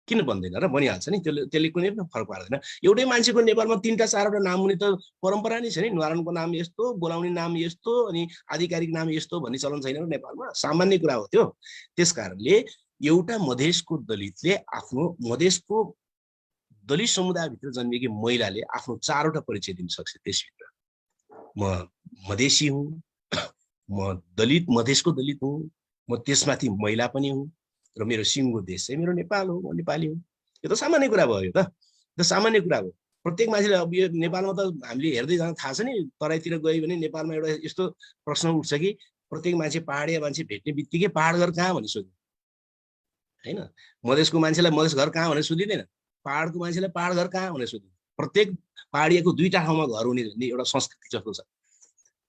Speaker 1: किन बन्दैन र, बनिहाल्छ नि। त्यसले कुनै पनि फरक पार्दैन। एउटै मान्छेको नेपालमा 3-4वटा नाम हुने त परम्परा नै छ नि। न्वारानको नाम यस्तो, बोलाउने नाम यस्तो, अनि आधिकारिक नाम यस्तो भन्ने चलन छैन र नेपालमा, सामान्य कुरा हो त्यो। त्यसकारणले एउटा मधेसको दलितले आफ्नो मधेसको दलित समुदायभित्र जन्मिएकी महिलाले आफ्नो 4वटा परिचय दिन सक्छ त्यसभित्र। म मधेसी हुँ, म दलित मधेसको दलित हुँ, म त्यसमाथि महिला पनि हुँ, र मेरो सिङ्गो देश चाहिँ मेरो नेपाल हो, म नेपाली हुँ। यो त सामान्य कुरा भयो। यो सामान्य कुरा हो। प्रत्येक मान्छेले अब यो नेपालमा त हामीले हेर्दै जान थाहा छ नि। तराईतिर गयो भने नेपालमा एउटा यस्तो प्रश्न उठ्छ कि प्रत्येक मान्छे पहाडिया मान्छे भेट्ने बित्तिकै पहाड घर कहाँ भनेर सोध्छ हैन। मधेसको मान्छेलाई मधेस घर कहाँ भनेर सोधिँदैन, पहाडको मान्छेलाई पहाड घर कहाँ भनेर सोधिन्छ। प्रत्येक पहाडियाको 2टा ठाउँमा घर हुने भन्ने एउटा संस्कृति जस्तो छ।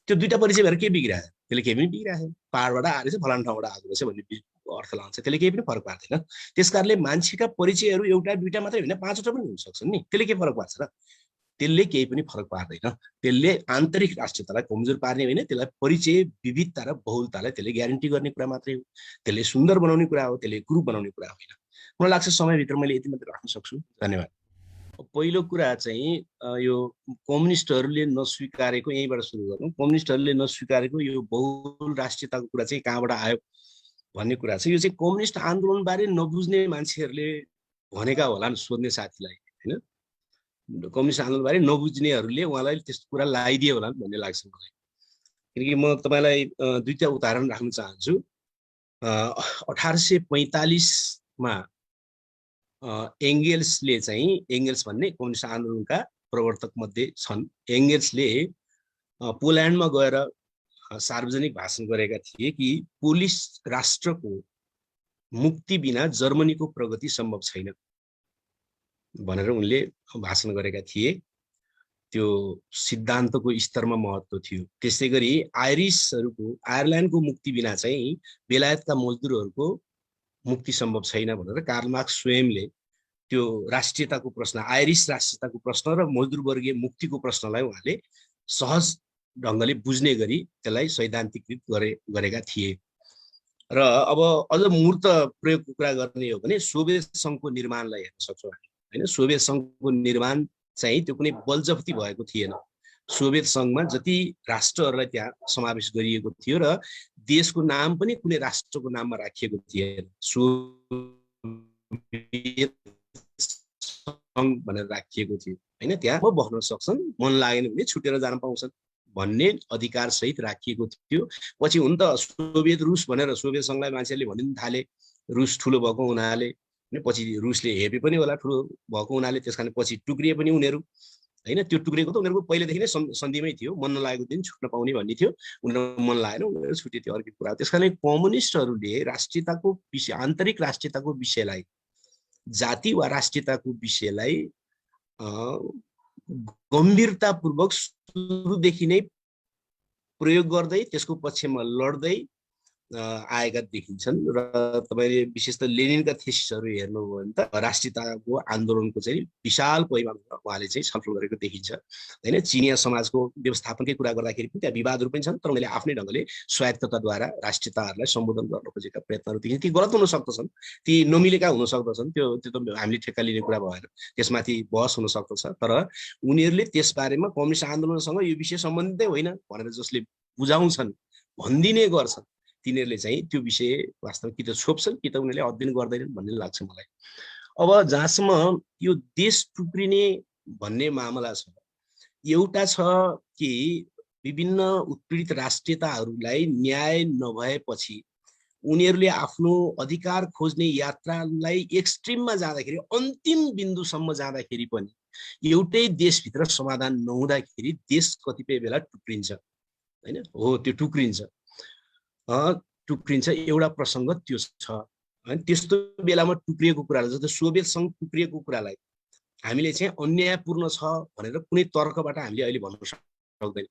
Speaker 1: त्यो 2टा परिचय भएर के बिग्रिरहेछ? त्यसले केही पनि बिग्रिरहेछ। पहाडबाट आएर चाहिँ फलाना ठाउँबाट आएको रहेछ भन्ने अर्थ लाउँछ, त्यसले केही पनि फरक पार्दैन। त्यसकारणले मान्छेका परिचयहरू 1-2टा मात्रै होइन, 5वटा पनि हुन सक्छन् नि। त्यसले के फरक पार्छ र? त्यसले केही पनि फरक पार्दैन। त्यसले आन्तरिक राष्ट्रियतालाई कमजोर पार्ने होइन, त्यसलाई परिचय विविधता र बहुलतालाई त्यसले ग्यारेन्टी गर्ने कुरा मात्रै हो। त्यसले सुन्दर बनाउने कुरा हो, त्यसले ग्रुप बनाउने कुरा होइन। मलाई लाग्छ समयभित्र मैले यति मात्रै राख्न सक्छु। धन्यवाद। पहिलो कुरा चाहिँ यो कम्युनिस्टहरूले नस्वीकारेको, यहीँबाट सुरु गरौँ। कम्युनिस्टहरूले नस्वीकारेको यो बहुल राष्ट्रियताको कुरा चाहिँ कहाँबाट आयो भन्ने कुरा छ। यो चाहिँ कम्युनिस्ट आन्दोलनबारे नबुझ्ने मान्छेहरूले भनेका होलान् सोध्ने साथीलाई हैन। कम्युनिस्ट आन्दोलनबारे नबुझ्नेहरूले उहाँलाई त्यस्तो कुरा लगाइदिए होलान् भन्ने लाग्छ मलाई। किनकि म तपाईँलाई 2टा उदाहरण राख्न चाहन्छु। 1845 मा एङ्गेल्सले चाहिँ, एङ्गेल्स भन्ने कम्युनिस्ट आन्दोलनका प्रवर्तक मध्ये छन्। एङ्गेल्सले पोल्यान्डमा गएर सार्वजनिक भाषण गरेका थिए कि पोलिस राष्ट्रको मुक्ति बिना जर्मनीको प्रगति सम्भव छैन भनेर उनले भाषण गरेका थिए। त्यो सिद्धान्तको स्तरमा महत्त्व थियो। त्यसै गरी आयरल्यान्डको मुक्ति बिना चाहिँ बेलायतका मजदुरहरूको मुक्ति सम्भव छैन भनेर कार्ल मार्क्स स्वयंले त्यो राष्ट्रियताको प्रश्न, आयरिस राष्ट्रियताको प्रश्न र मजदुर वर्गीय मुक्तिको प्रश्नलाई उहाँले सहज ढङ्गले बुझ्ने गरी त्यसलाई सैद्धान्तिकृत गरेका थिए। र अब अझ मूर्त प्रयोगको कुरा गर्ने हो भने सोभियत सङ्घको निर्माणलाई हेर्न सक्छौँ हैन। सोभियत सङ्घको निर्माण चाहिँ त्यो कुनै बलजफ्ती भएको थिएन। सोभियत सङ्घमा जति राष्ट्रहरूलाई त्यहाँ समावेश गरिएको थियो र देशको नाम पनि कुनै राष्ट्रको नाममा राखिएको थिएन। सोभियत सङ्घ भनेर राखिएको थियो हैन। त्यहाँ बस्न सक्छन्, मन लागेन भने छुटेर जान पाउँछन् भन्ने अधिकार सहित राखिएको थियो। पछि हुन त सोभियत रुस भनेर सोभियत सङ्घलाई मान्छेले भनिदिन थाले, रुस ठुलो भएको हुनाले, पछि रुसले हेपे पनि होला ठुलो भएको हुनाले, त्यसकारण पछि टुक्रिए पनि उनीहरू हैन। त्यो टुक्रिएको त उनीहरूको पहिलेदेखि नै सन्धिमै थियो, मन नलागेको दिन छुट्न पाउने भन्ने थियो। उनीहरू मन लागेन, उनीहरू छुटे, त्यो अर्को कुरा। त्यसकारण कम्युनिस्टहरूले राष्ट्रियताको विषय, आन्तरिक राष्ट्रियताको विषयलाई, जाति वा राष्ट्रियताको विषयलाई गम्भीरतापूर्वक सुरुदेखि नै प्रयोग गर्दै त्यसको पक्षमा लड्दै आएका देखिन्छन्। र तपाईँले विशेष त लेनिनका थेसिसहरू हेर्नुभयो भने त राष्ट्रियताको आन्दोलनको चाहिँ विशाल पैमानामा उहाँले चाहिँ छलफल गरेको देखिन्छ हैन। चिनिया समाजको व्यवस्थापनकै कुरा गर्दाखेरि पनि त्यहाँ विवादहरू पनि छन्, तर उनीहरूले आफ्नै ढङ्गले स्वायत्तताद्वारा राष्ट्रियताहरूलाई सम्बोधन गर्न खोजेका प्रयत्नहरू देखिन्छ। ती गलत हुन सक्दछन्, ती नमिलेका हुन सक्दछन्, त्यो त हामीले ठेक्का लिने कुरा भएन, त्यसमाथि बहस हुन सक्दछ। तर उनीहरूले त्यसबारेमा कम्युनिस्ट आन्दोलनसँग यो विषय सम्बन्धितै होइन भनेर जसले बुझाउँछन्, भनिदिने गर्छन्, तिनीहरूले चाहिँ त्यो विषय वास्तवमा कि त छोप्छन् कि त उनीहरूले अध्ययन गर्दैनन् भन्ने लाग्छ मलाई। अब जहाँसम्म यो देश टुक्रिने भन्ने मामला छ, एउटा छ कि विभिन्न उत्पीडित राष्ट्रियताहरूलाई न्याय नभएपछि उनीहरूले आफ्नो अधिकार खोज्ने यात्रालाई एक्सट्रिममा जाँदाखेरि, अन्तिम बिन्दुसम्म जाँदाखेरि पनि एउटै देशभित्र समाधान नहुँदाखेरि देश कतिपय बेला टुक्रिन्छ हैन। हो, त्यो टुक्रिन्छ। एउटा प्रसङ्ग त्यो छ हैन। त्यस्तो बेलामा टुक्रिएको कुरालाई, जस्तै सोभियत सङ्घ टुक्रिएको कुरालाई हामीले चाहिँ अन्यायपूर्ण छ भनेर कुनै तर्कबाट हामीले अहिले भन्न सक्दैन।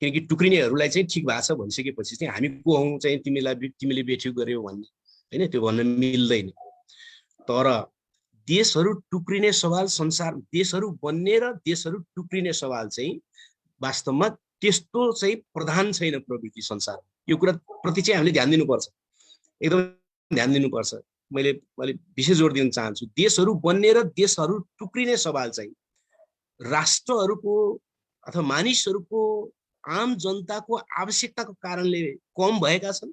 Speaker 1: किनकि टुक्रिनेहरूलाई चाहिँ ठिक भएको छ भनिसकेपछि चाहिँ हामी को हौँ चाहिँ तिमीले बेठ्यु गर्यौ भन्ने हैन, त्यो भन्न मिल्दैन तर देशहरू टुक्रिने सवाल, संसार देशहरू बन्ने र देशहरू टुक्रिने सवाल चाहिँ वास्तवमा त्यस्तो चाहिँ प्रधान छैन प्रवृत्ति संसार। यो कुरा प्रति चाहिँ हामीले ध्यान दिनुपर्छ, एकदम ध्यान दिनुपर्छ। मैले विशेष जोड दिन चाहन्छु, देशहरू बन्ने र देशहरू टुक्रिने सवाल चाहिँ राष्ट्रहरूको अथवा मानिसहरूको, आम जनताको आवश्यकताको कारणले कम भएका छन्,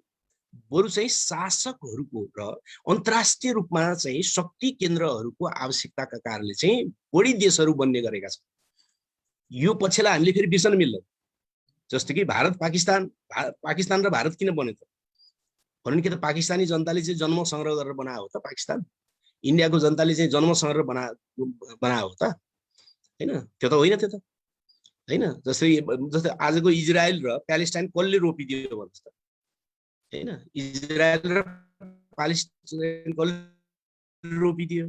Speaker 1: बरु चाहिँ शासकहरूको र अन्तर्राष्ट्रिय रूपमा चाहिँ शक्ति केन्द्रहरूको आवश्यकताका कारणले चाहिँ बढी देशहरू बन्ने गरेका छन्। यो पक्षलाई हामीले फेरि बिर्सन मिल्दैन। जस्तो कि पाकिस्तान र भारत किन बन्यो त भन्नु, कि त पाकिस्तानी जनताले चाहिँ जन्म संग्रह गरेर बनायो हो त पाकिस्तान? इन्डियाको जनताले चाहिँ जन्म संग्रह बनायो हो त? हैन, त्यो त होइन, त्यो त हैन। जस्तै आजको इजरायल र प्यालेस्टाइन कसले रोपिदियो भन्नुहोस् त? हैन, इजरायल र प्यालेस्टाइन कसले रोपिदियो?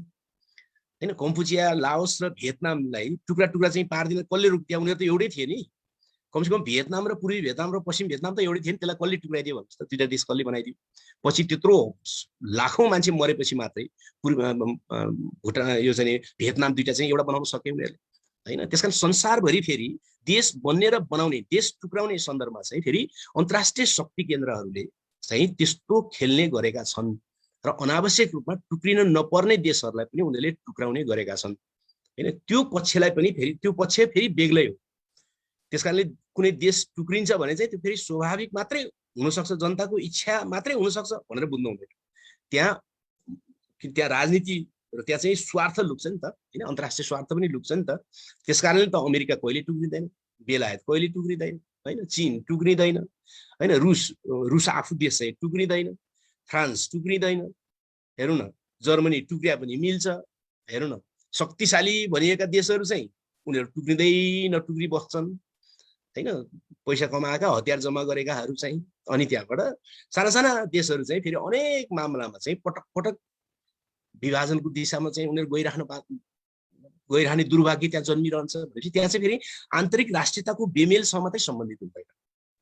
Speaker 1: हैन, कम्पुचिया, लाओस र भियतनामलाई टुक्रा टुक्रा चाहिँ पार्दिन कसले रोकिदियो? उनीहरू त एउटै थिए नि। कमसेकम भियतनाम र पूर्वी भियतनाम र पश्चिम भियतनाम त एउटै थिए नि। त्यसलाई कसले टुक्राइदियो भन्नुहोस् त? दुईटा देश कसले बनाइदियो? पछि त्यत्रो लाखौँ मान्छे मरेपछि मात्रै भुटान, यो चाहिँ भियतनाम दुईटा चाहिँ एउटा बनाउन सक्यो उनीहरूले, हैन। त्यसकारण संसारभरि फेरि देश बन्ने र बनाउने, देश टुक्राउने सन्दर्भमा चाहिँ फेरि अन्तर्राष्ट्रिय शक्ति केन्द्रहरूले चाहिँ त्यस्तो खेल्ने गरेका छन् र अनावश्यक रूपमा टुक्रिन नपर्ने देशहरूलाई पनि उनीहरूले टुक्राउने गरेका छन्, हैन। त्यो पक्षलाई पनि फेरि, त्यो पक्ष फेरि बेग्लै हो। त्यसकारणले कुनै देश टुक्रिन्छ भने चाहिँ त्यो फेरि स्वाभाविक मात्रै हुनसक्छ, जनताको इच्छा मात्रै हुनसक्छ भनेर बुझ्नु हुँदैन। त्यहाँ राजनीति र त्यहाँ चाहिँ स्वार्थ लुक्छ नि त, हैन, अन्तर्राष्ट्रिय स्वार्थ पनि लुक्छ नि त। त्यसकारणले त अमेरिका कहिले टुक्रिँदैन, बेलायत कहिले टुक्रिँदैन, हैन, चीन टुक्रिँदैन, हैन, रुस आफू देश चाहिँ टुक्रिँदैन, फ्रान्स टुक्रिँदैन, हेरौँ न, जर्मनी टुक्रिया पनि मिल्छ, हेरौँ न, शक्तिशाली भनिएका देशहरू चाहिँ उनीहरू टुक्रिँदै नटुक्री बस्छन्, हैन, पैसा कमाएका, हतियार जम्मा गरेकाहरू चाहिँ। अनि त्यहाँबाट साना साना देशहरू चाहिँ फेरि अनेक मामलामा चाहिँ पटक पटक विभाजनको दिशामा चाहिँ उनीहरू गइरहने दुर्भाग्य त्यहाँ जन्मिरहन्छ। भनेपछि त्यहाँ चाहिँ फेरि आन्तरिक राष्ट्रियताको बेमेलसँग मात्रै सम्बन्धित हुँदैन,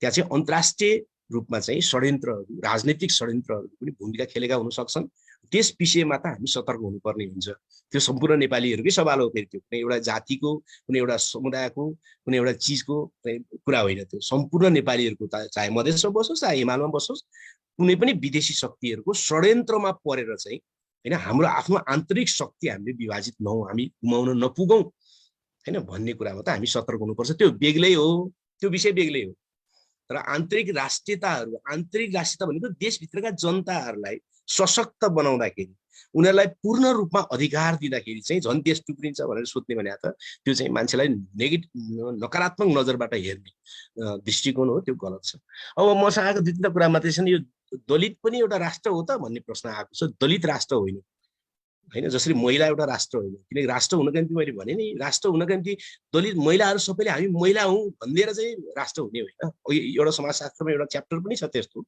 Speaker 1: त्यहाँ चाहिँ अन्तर्राष्ट्रिय रूपमा चाहिँ षड्यन्त्रहरू, राजनैतिक षड्यन्त्रहरू पनि भूमिका खेलेका हुन सक्छन्। त्यस विषयमा त हामी सतर्क हुनुपर्ने हुन्छ। त्यो सम्पूर्ण नेपालीहरूकै सवाल हो। फेरि त्यो कुनै एउटा जातिको, कुनै एउटा समुदायको, कुनै एउटा चिजको कुरा होइन, त्यो सम्पूर्ण नेपालीहरूको, चाहे मधेसमा बसोस् चाहे हिमालमा बसोस्, कुनै पनि विदेशी शक्तिहरूको षड्यन्त्रमा परेर चाहिँ, हैन, हाम्रो आफ्नो आन्तरिक शक्ति हामीले विभाजित नहौँ, हामी गुमाउन नपुगौँ, हैन, भन्ने कुरामा त हामी सतर्क हुनुपर्छ। त्यो बेग्लै हो, त्यो विषय बेग्लै हो। तर आन्तरिक राष्ट्रियता भनेको देशभित्रका जनताहरूलाई सशक्त बनाउँदाखेरि, उनीहरूलाई पूर्ण रूपमा अधिकार दिँदाखेरि चाहिँ झन् देश टुक्रिन्छ भनेर सोध्ने भने त त्यो चाहिँ मान्छेलाई नकारात्मक नजरबाट हेर्ने दृष्टिकोण हो, त्यो गलत छ। अब मसँग आएको दुई तीनवटा कुरा मात्रै छन्। यो दलित पनि एउटा राष्ट्र हो त भन्ने प्रश्न आएको छ। दलित राष्ट्र होइन, हैन, जसरी महिला एउटा राष्ट्र होइन। किनकि राष्ट्र हुनका निम्ति मैले भने नि, राष्ट्र हुनका निम्ति दलित महिलाहरू सबैले हामी महिला हौँ भनिदिएर चाहिँ राष्ट्र हुने होइन। एउटा समाजशास्त्रमा एउटा च्याप्टर पनि छ त्यस्तो।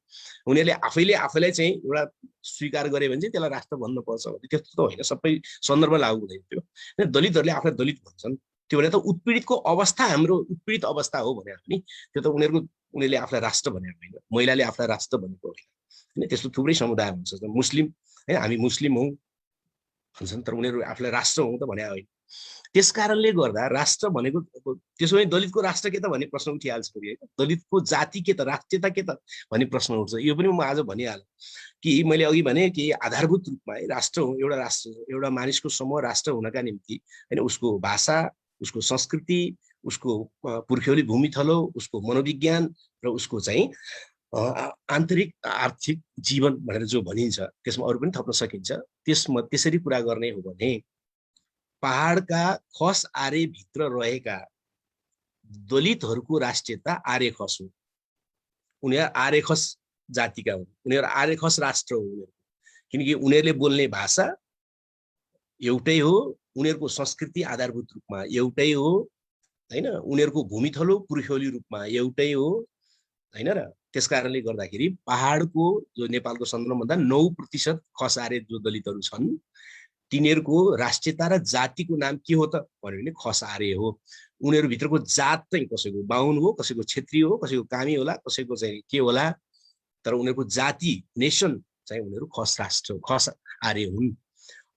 Speaker 1: उनीहरूले आफैलाई चाहिँ एउटा स्वीकार गरे भने चाहिँ त्यसलाई राष्ट्र भन्नुपर्छ भने त्यस्तो त होइन, सबै सन्दर्भ लागू हुँदैन त्यो। दलितहरूले आफूलाई दलित भन्छन्, त्यो भने त उत्पीडितको अवस्था हाम्रो उत्पीडित अवस्था हो भने पनि त्यो त उनीहरूले आफूलाई राष्ट्र भनेको होइन, महिलाले आफूलाई राष्ट्र भनेको होइन। त्यस्तो थुप्रै समुदाय हुन्छ, मुस्लिम, है, हामी मुस्लिम हौँ भन्छन्, तर उनीहरू आफूलाई राष्ट्र हौँ त भने होइन। त्यस कारणले गर्दा राष्ट्र भनेको, त्यसो भने दलितको राष्ट्र के त भन्ने प्रश्न उठिहाल्छ फेरि, होइन। दलितको जाति के त, राष्ट्रियता के त भन्ने प्रश्न उठ्छ। यो पनि म आज भनिहालेँ कि मैले अघि भने कि आधारभूत रूपमा है राष्ट्र हो, एउटा राष्ट्र, एउटा मानिसको समूह राष्ट्र हुनका निम्ति, होइन, उसको भाषा, उसको संस्कृति, उसको पुर्ख्यौली भूमिथलो, उसको मनोविज्ञान र उसको चाहिँ आन्तरिक आर्थिक जीवन भनेर जो भनिन्छ, त्यसमा अरू पनि थप्न सकिन्छ। त्यसरी कुरा गर्ने हो भने पहाडका खस आर्य भित्र रहेका दलितहरूको राष्ट्रियता आर्य खस हो। उनीहरू आर्य खस जातिका हुन्, उनीहरू आर्य खस राष्ट्र हो उनीहरू, किनकि उनीहरूले बोल्ने भाषा एउटै हो, उनीहरूको संस्कृति आधारभूत रूपमा एउटै हो, हैन, उनीहरूको भूमिथलो पुर्ख्यौली रूपमा एउटै हो, हैन र। त्यसकारणले गर्दाखेरि पहाडको जो नेपालको सन्दर्भमा भन्दा 9% खस आर्य जो दलितहरू छन्, तिनीहरूको राष्ट्रियता र जातिको नाम के हो त भन्यो भने खस आर्य हो। उनीहरू भित्रको जात चाहिँ कसैको बाहुन हो, कसैको क्षेत्रीय हो, कसैको कामी होला, कसैको चाहिँ के होला, तर उनीहरूको जाति, नेसन चाहिँ उनीहरू खस राष्ट्र, खस आर्य हुन्।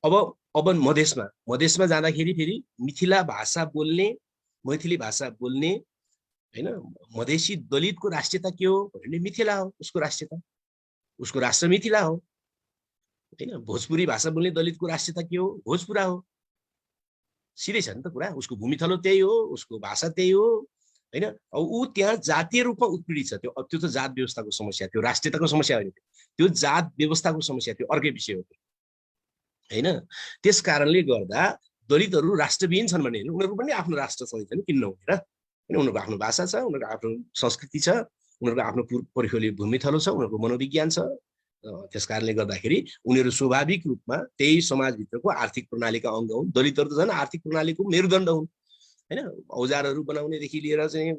Speaker 1: अब अब मधेसमा जाँदाखेरि फेरि मिथिला भाषा बोल्ने मैथिली भाषा बोल्ने हैन मधेसी दलितको राष्ट्रियता के हो भने मिथिला हो, उसको राष्ट्रियता, उसको राष्ट्र मिथिला हो। हैन भोजपुरी भाषा बोल्ने दलितको राष्ट्रियता के हो, भोजपुरा हो। सिधै छ नि त कुरा, उसको भूमिथलो त्यही हो, उसको भाषा त्यही हो। हैन अब ऊ त्यहाँ जातीय रूपमा उत्पीडित छ। त्यो त्यो त जात व्यवस्थाको समस्या, त्यो राष्ट्रियताको समस्या होइन, त्यो जात व्यवस्थाको समस्या, त्यो अर्कै विषय हो हैन। त्यस कारणले गर्दा दलितहरू राष्ट्रविहीन छन् भने उनीहरू पनि आफ्नो राष्ट्र चाहिन्छ नि, किन नहुने र? उनीहरूको आफ्नो भाषा छ, उनीहरूको आफ्नो संस्कृति छ, उनीहरूको आफ्नो पर्खोली भूमिथलो छ, उनीहरूको मनोविज्ञान छ। त्यस कारणले गर्दाखेरि उनीहरू स्वाभाविक रूपमा त्यही समाजभित्रको आर्थिक प्रणालीका अङ्ग हुन्। दलितहरू त झन् आर्थिक प्रणालीको मेरुदण्ड हुन् हैन। औजारहरू बनाउनेदेखि लिएर चाहिँ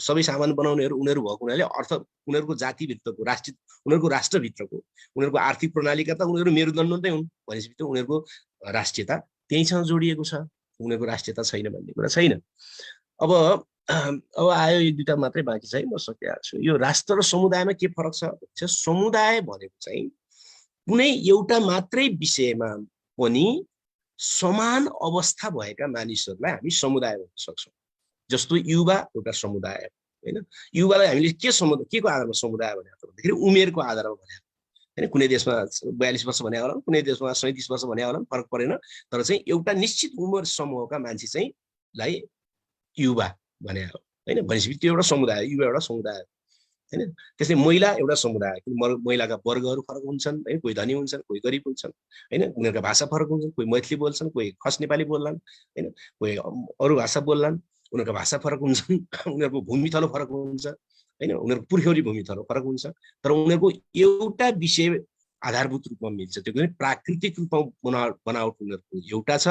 Speaker 1: सबै सामान बनाउनेहरू उनीहरू भएको हुनाले उनीहरूको जातिभित्रको उनीहरूको राष्ट्रभित्रको उनीहरूको आर्थिक प्रणालीका त उनीहरू मेरुदण्ड नै हुन्। भनेपछि त उनीहरूको राष्ट्रियता त्यहीसँग जोडिएको छ, उनीहरूको राष्ट्रियता छैन भन्ने कुरा छैन। अब आयो एक दुईटा मात्रै बाँकी छ है, म सकिहाल्छु। यो राष्ट्र र समुदायमा के फरक छ? समुदाय भनेको चाहिँ कुनै एउटा मात्रै विषयमा पनि समान अवस्था भएका मानिसहरूलाई हामी समुदाय भन्न सक्छौँ। जस्तो युवा एउटा समुदाय होइन। युवालाई हामीले के को आधारमा समुदाय भनेको भन्दाखेरि उमेरको आधारमा भने होइन। कुनै देशमा 42 वर्ष भने होला, कुनै देशमा 37 वर्ष भने होला, फरक परेन। तर चाहिँ एउटा निश्चित उमेर समूहका मान्छे चाहिँ लाई युवा भने हो होइन। भनेपछि त्यो एउटा समुदाय, युवा एउटा समुदाय होइन। त्यसै महिला एउटा समुदाय, महिलाका वर्गहरू फरक हुन्छन् है। कोही धनी हुन्छन्, कोही गरिब हुन्छन् होइन। उनीहरूका भाषा फरक हुन्छन्, कोही मैथिली बोल्छन्, कोही खस नेपाली बोल्लान् होइन, कोही अरू भाषा बोल्लान्। उनीहरूको भाषा फरक हुन्छन्, उनीहरूको भूमिथलो फरक हुन्छ होइन, उनीहरूको पुर्ख्यौली भूमिथलो फरक हुन्छ। तर उनीहरूको एउटा विषय आधारभूत रूपमा मिल्छ, त्यो पनि प्राकृतिक रूपमा बनावट उनीहरूको एउटा छ।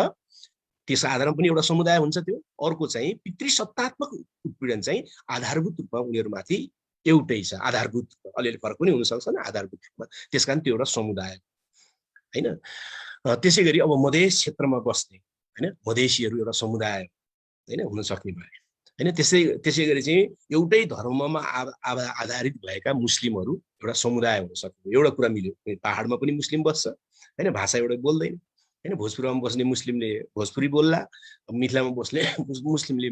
Speaker 1: त्यस आधारमा पनि एउटा समुदाय हुन्छ। त्यो अर्को चाहिँ पितृसत्तात्मक उत्पीडन चाहिँ आधारभूत रूपमा उनीहरूमाथि एउटै छ। आधारभूत अलिअलि फरक पनि हुनसक्छ नि आधारभूत रूपमा, त्यस कारण त्यो एउटा समुदाय होइन। त्यसै गरी अब मधेस क्षेत्रमा बस्ने होइन मधेसीहरू एउटा समुदाय होइन हुन सक्ने भए होइन। त्यसै गरी चाहिँ एउटै धर्ममा आधारित भएका मुस्लिमहरू एउटा समुदाय हुन सक्ने, एउटा कुरा मिल्यो। पहाडमा पनि मुस्लिम बस्छ होइन, भाषा एउटै बोल्दैन होइन। भोजपुरमा बस्ने मुस्लिमले भोजपुरी बोल्ला, मिथिलामा बस्ने मुस्लिमले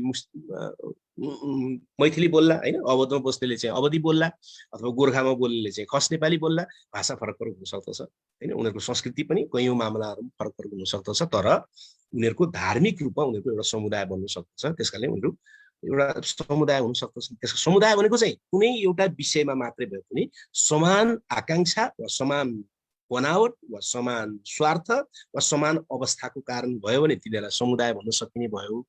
Speaker 1: मैथिली बोल्ला होइन। अवधमा बस्नेले चाहिँ अवधी बोल्ला, अथवा गोर्खामा बोल्नेले चाहिँ खस नेपाली बोल्ला। भाषा फरक हुन सक्दछ होइन। उनीहरूको संस्कृति पनि कैयौँ मामलाहरू फरक हुन सक्दछ। तर उनीहरूको धार्मिक रूपमा उनीहरूको एउटा समुदाय बन्न सक्दछ। त्यस कारणले उनीहरू एउटा समुदाय हुन सक्दछ। त्यसको समुदाय भनेको चाहिँ कुनै एउटा विषयमा मात्रै भए पनि समान आकाङ्क्षा वा समान बनावट वा समान स्वार्थ वा समान अवस्थाको कारण भयो भने तिनीहरूलाई समुदाय भन्न सकिने भयो।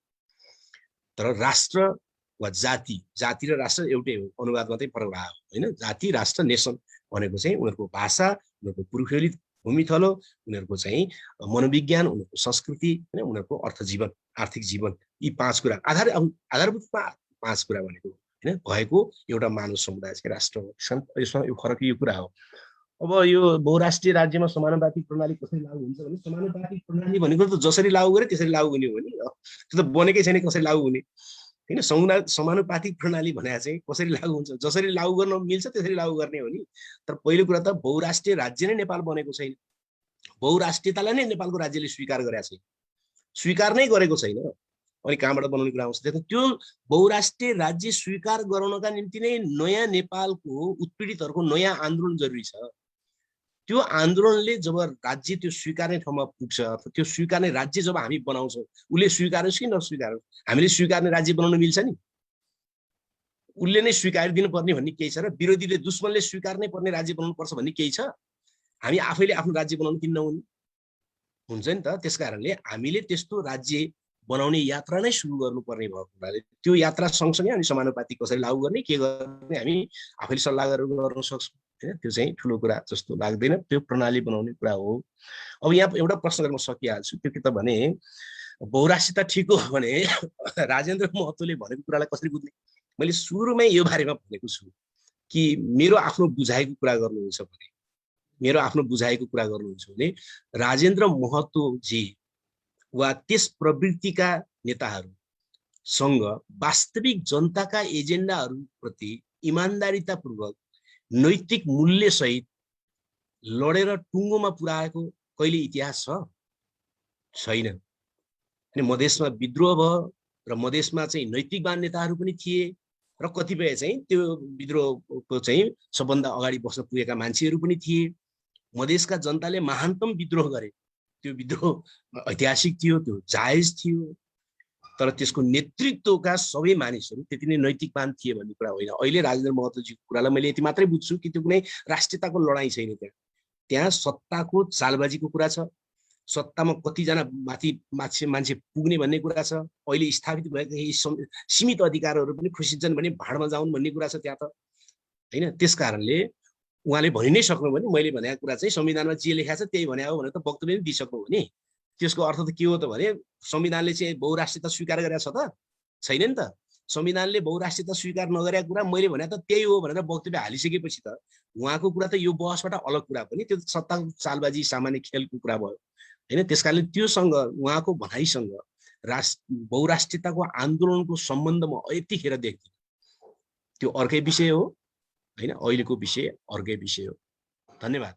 Speaker 1: तर राष्ट्र वा जाति र राष्ट्र एउटै हो, अनुवाद मात्रै फरक भयो होइन। जाति, राष्ट्र, नेसन भनेको चाहिँ उनीहरूको भाषा, उनीहरूको पुर्ख्यौली भूमिथलो, उनीहरूको चाहिँ मनोविज्ञान, उनीहरूको संस्कृति होइन, उनीहरूको अर्थजीवन, आर्थिक जीवन, यी 5 कुरा आधारभूत 5 कुरा भनेको होइन भएको एउटा मानव समुदाय चाहिँ राष्ट्र हो। यसमा यो फरक यो कुरा हो। अब यो बहुराष्ट्रिय राज्यमा समानुपातिक प्रणाली कसरी लागू हुन्छ भने समानुपातिक प्रणाली भनेको त जसरी लागू गरे त्यसरी लागू हुने हो नि। त्यो त बनेकै छैन कसरी लागू हुने होइन। समानुपातिक प्रणाली भने चाहिँ कसरी लागू हुन्छ, जसरी लागू गर्न मिल्छ त्यसरी लागू गर्ने हो नि। तर पहिलो कुरा त बहुराष्ट्रिय राज्य नै नेपाल बनेको छैन। बहुराष्ट्रियतालाई नै नेपालको राज्यले स्वीकार गरेको छैन, स्वीकार नै गरेको छैन। अनि कहाँबाट बनाउने कुरा आउँछ? त्यो बहुराष्ट्रिय राज्य स्वीकार गराउनका निम्ति नै नयाँ नेपालको उत्पीडितहरूको नयाँ आन्दोलन जरुरी छ। त्यो आन्दोलनले जब राज्य त्यो स्वीकार्ने ठाउँमा पुग्छ, त्यो स्वीकार्ने राज्य जब हामी बनाउँछौँ, उसले स्वीकारोस् कि नस्वीकारोस्, हामीले स्वीकार्ने राज्य बनाउन मिल्छ नि। उसले नै स्वीकारिदिनु पर्ने भन्ने केही छ र विरोधीले दुश्मनले स्वीकार्नै पर्ने राज्य बनाउनु पर्छ भन्ने केही छ? हामी आफैले आफ्नो राज्य बनाउनु किन नहुने? हुन्छ नि त। त्यस कारणले हामीले त्यस्तो राज्य बनाउने यात्रा नै सुरु गर्नुपर्ने भएको हुनाले त्यो यात्रा सँगसँगै हामी समानुपातिक कसरी लागू गर्ने, के गर्ने हामी आफैले सल्लाह गरेर गर्न सक्छौँ होइन। त्यो चाहिँ ठुलो कुरा जस्तो लाग्दैन, त्यो प्रणाली बनाउने कुरा हो। अब यहाँ एउटा प्रश्न गर्न सकिहाल्छु, त्यो के त भने बहुराष्ट्रियता ठिक हो भने राजेन्द्र महतोले भनेको कुरालाई कसरी बुझ्ने? मैले सुरुमै यो बारेमा भनेको छु कि मेरो आफ्नो बुझाइको कुरा गर्नुहुन्छ भने राजेन्द्र महतोजी वा त्यस प्रवृत्तिका नेताहरूसँग वास्तविक जनताका एजेन्डाहरूप्रति इमान्दारितापूर्वक नैतिक मूल्य सहित लडेर टुङ्गोमा पुर्याएको कहिले इतिहास छ? छैन। अनि मधेसमा विद्रोह भयो र मधेसमा चाहिँ नैतिकवान नेताहरू पनि थिए र कतिपय चाहिँ त्यो विद्रोहको चाहिँ सबभन्दा अगाडि बस्न पुगेका मान्छेहरू पनि थिए। मधेसका जनताले महानतम विद्रोह गरे, त्यो विद्रोह ऐतिहासिक थियो, त्यो जायज थियो, तर त्यसको नेतृत्वका सबै मानिसहरू त्यति नै नैतिकवान थिए भन्ने कुरा होइन। अहिले राजेन्द्र महतोजीको कुरालाई मैले यति मात्रै बुझ्छु कि त्यो कुनै राष्ट्रियताको लडाइँ छैन, त्यहाँ सत्ताको चालबाजीको कुरा छ, सत्तामा कतिजना मान्छे पुग्ने भन्ने कुरा छ। अहिले स्थापित भएका यही सीमित अधिकारहरू पनि खुसिन्छन् भने भाडमा जाउन् भन्ने कुरा छ त्यहाँ त, होइन? त्यस कारणले उहाँले भनि नै सक्नु भने मैले भनेको कुरा चाहिँ संविधानमा जे लेखा छ त्यही भने हो भनेर त वक्तव्य नै दिइसक्नु हो नि। त्यसको अर्थ त के हो त भने संविधानले चाहिँ बहुराष्ट्रियता स्वीकार गरेको छ त? छैन नि त। संविधानले बहुराष्ट्रियता स्वीकार नगरेको कुरा मैले भने त त्यही हो भनेर वक्तव्य हालिसकेपछि त उहाँको कुरा त यो बहसबाट अलग कुरा पनि, त्यो सत्ताको चालबाजी सामान्य खेलको कुरा भयो, होइन? त्यसकारणले त्योसँग उहाँको भनाइसँग बहुराष्ट्रियताको आन्दोलनको सम्बन्धमा यतिखेर देख्दिनँ। त्यो अर्कै विषय हो, होइन? अहिलेको विषय अर्कै विषय हो। धन्यवाद।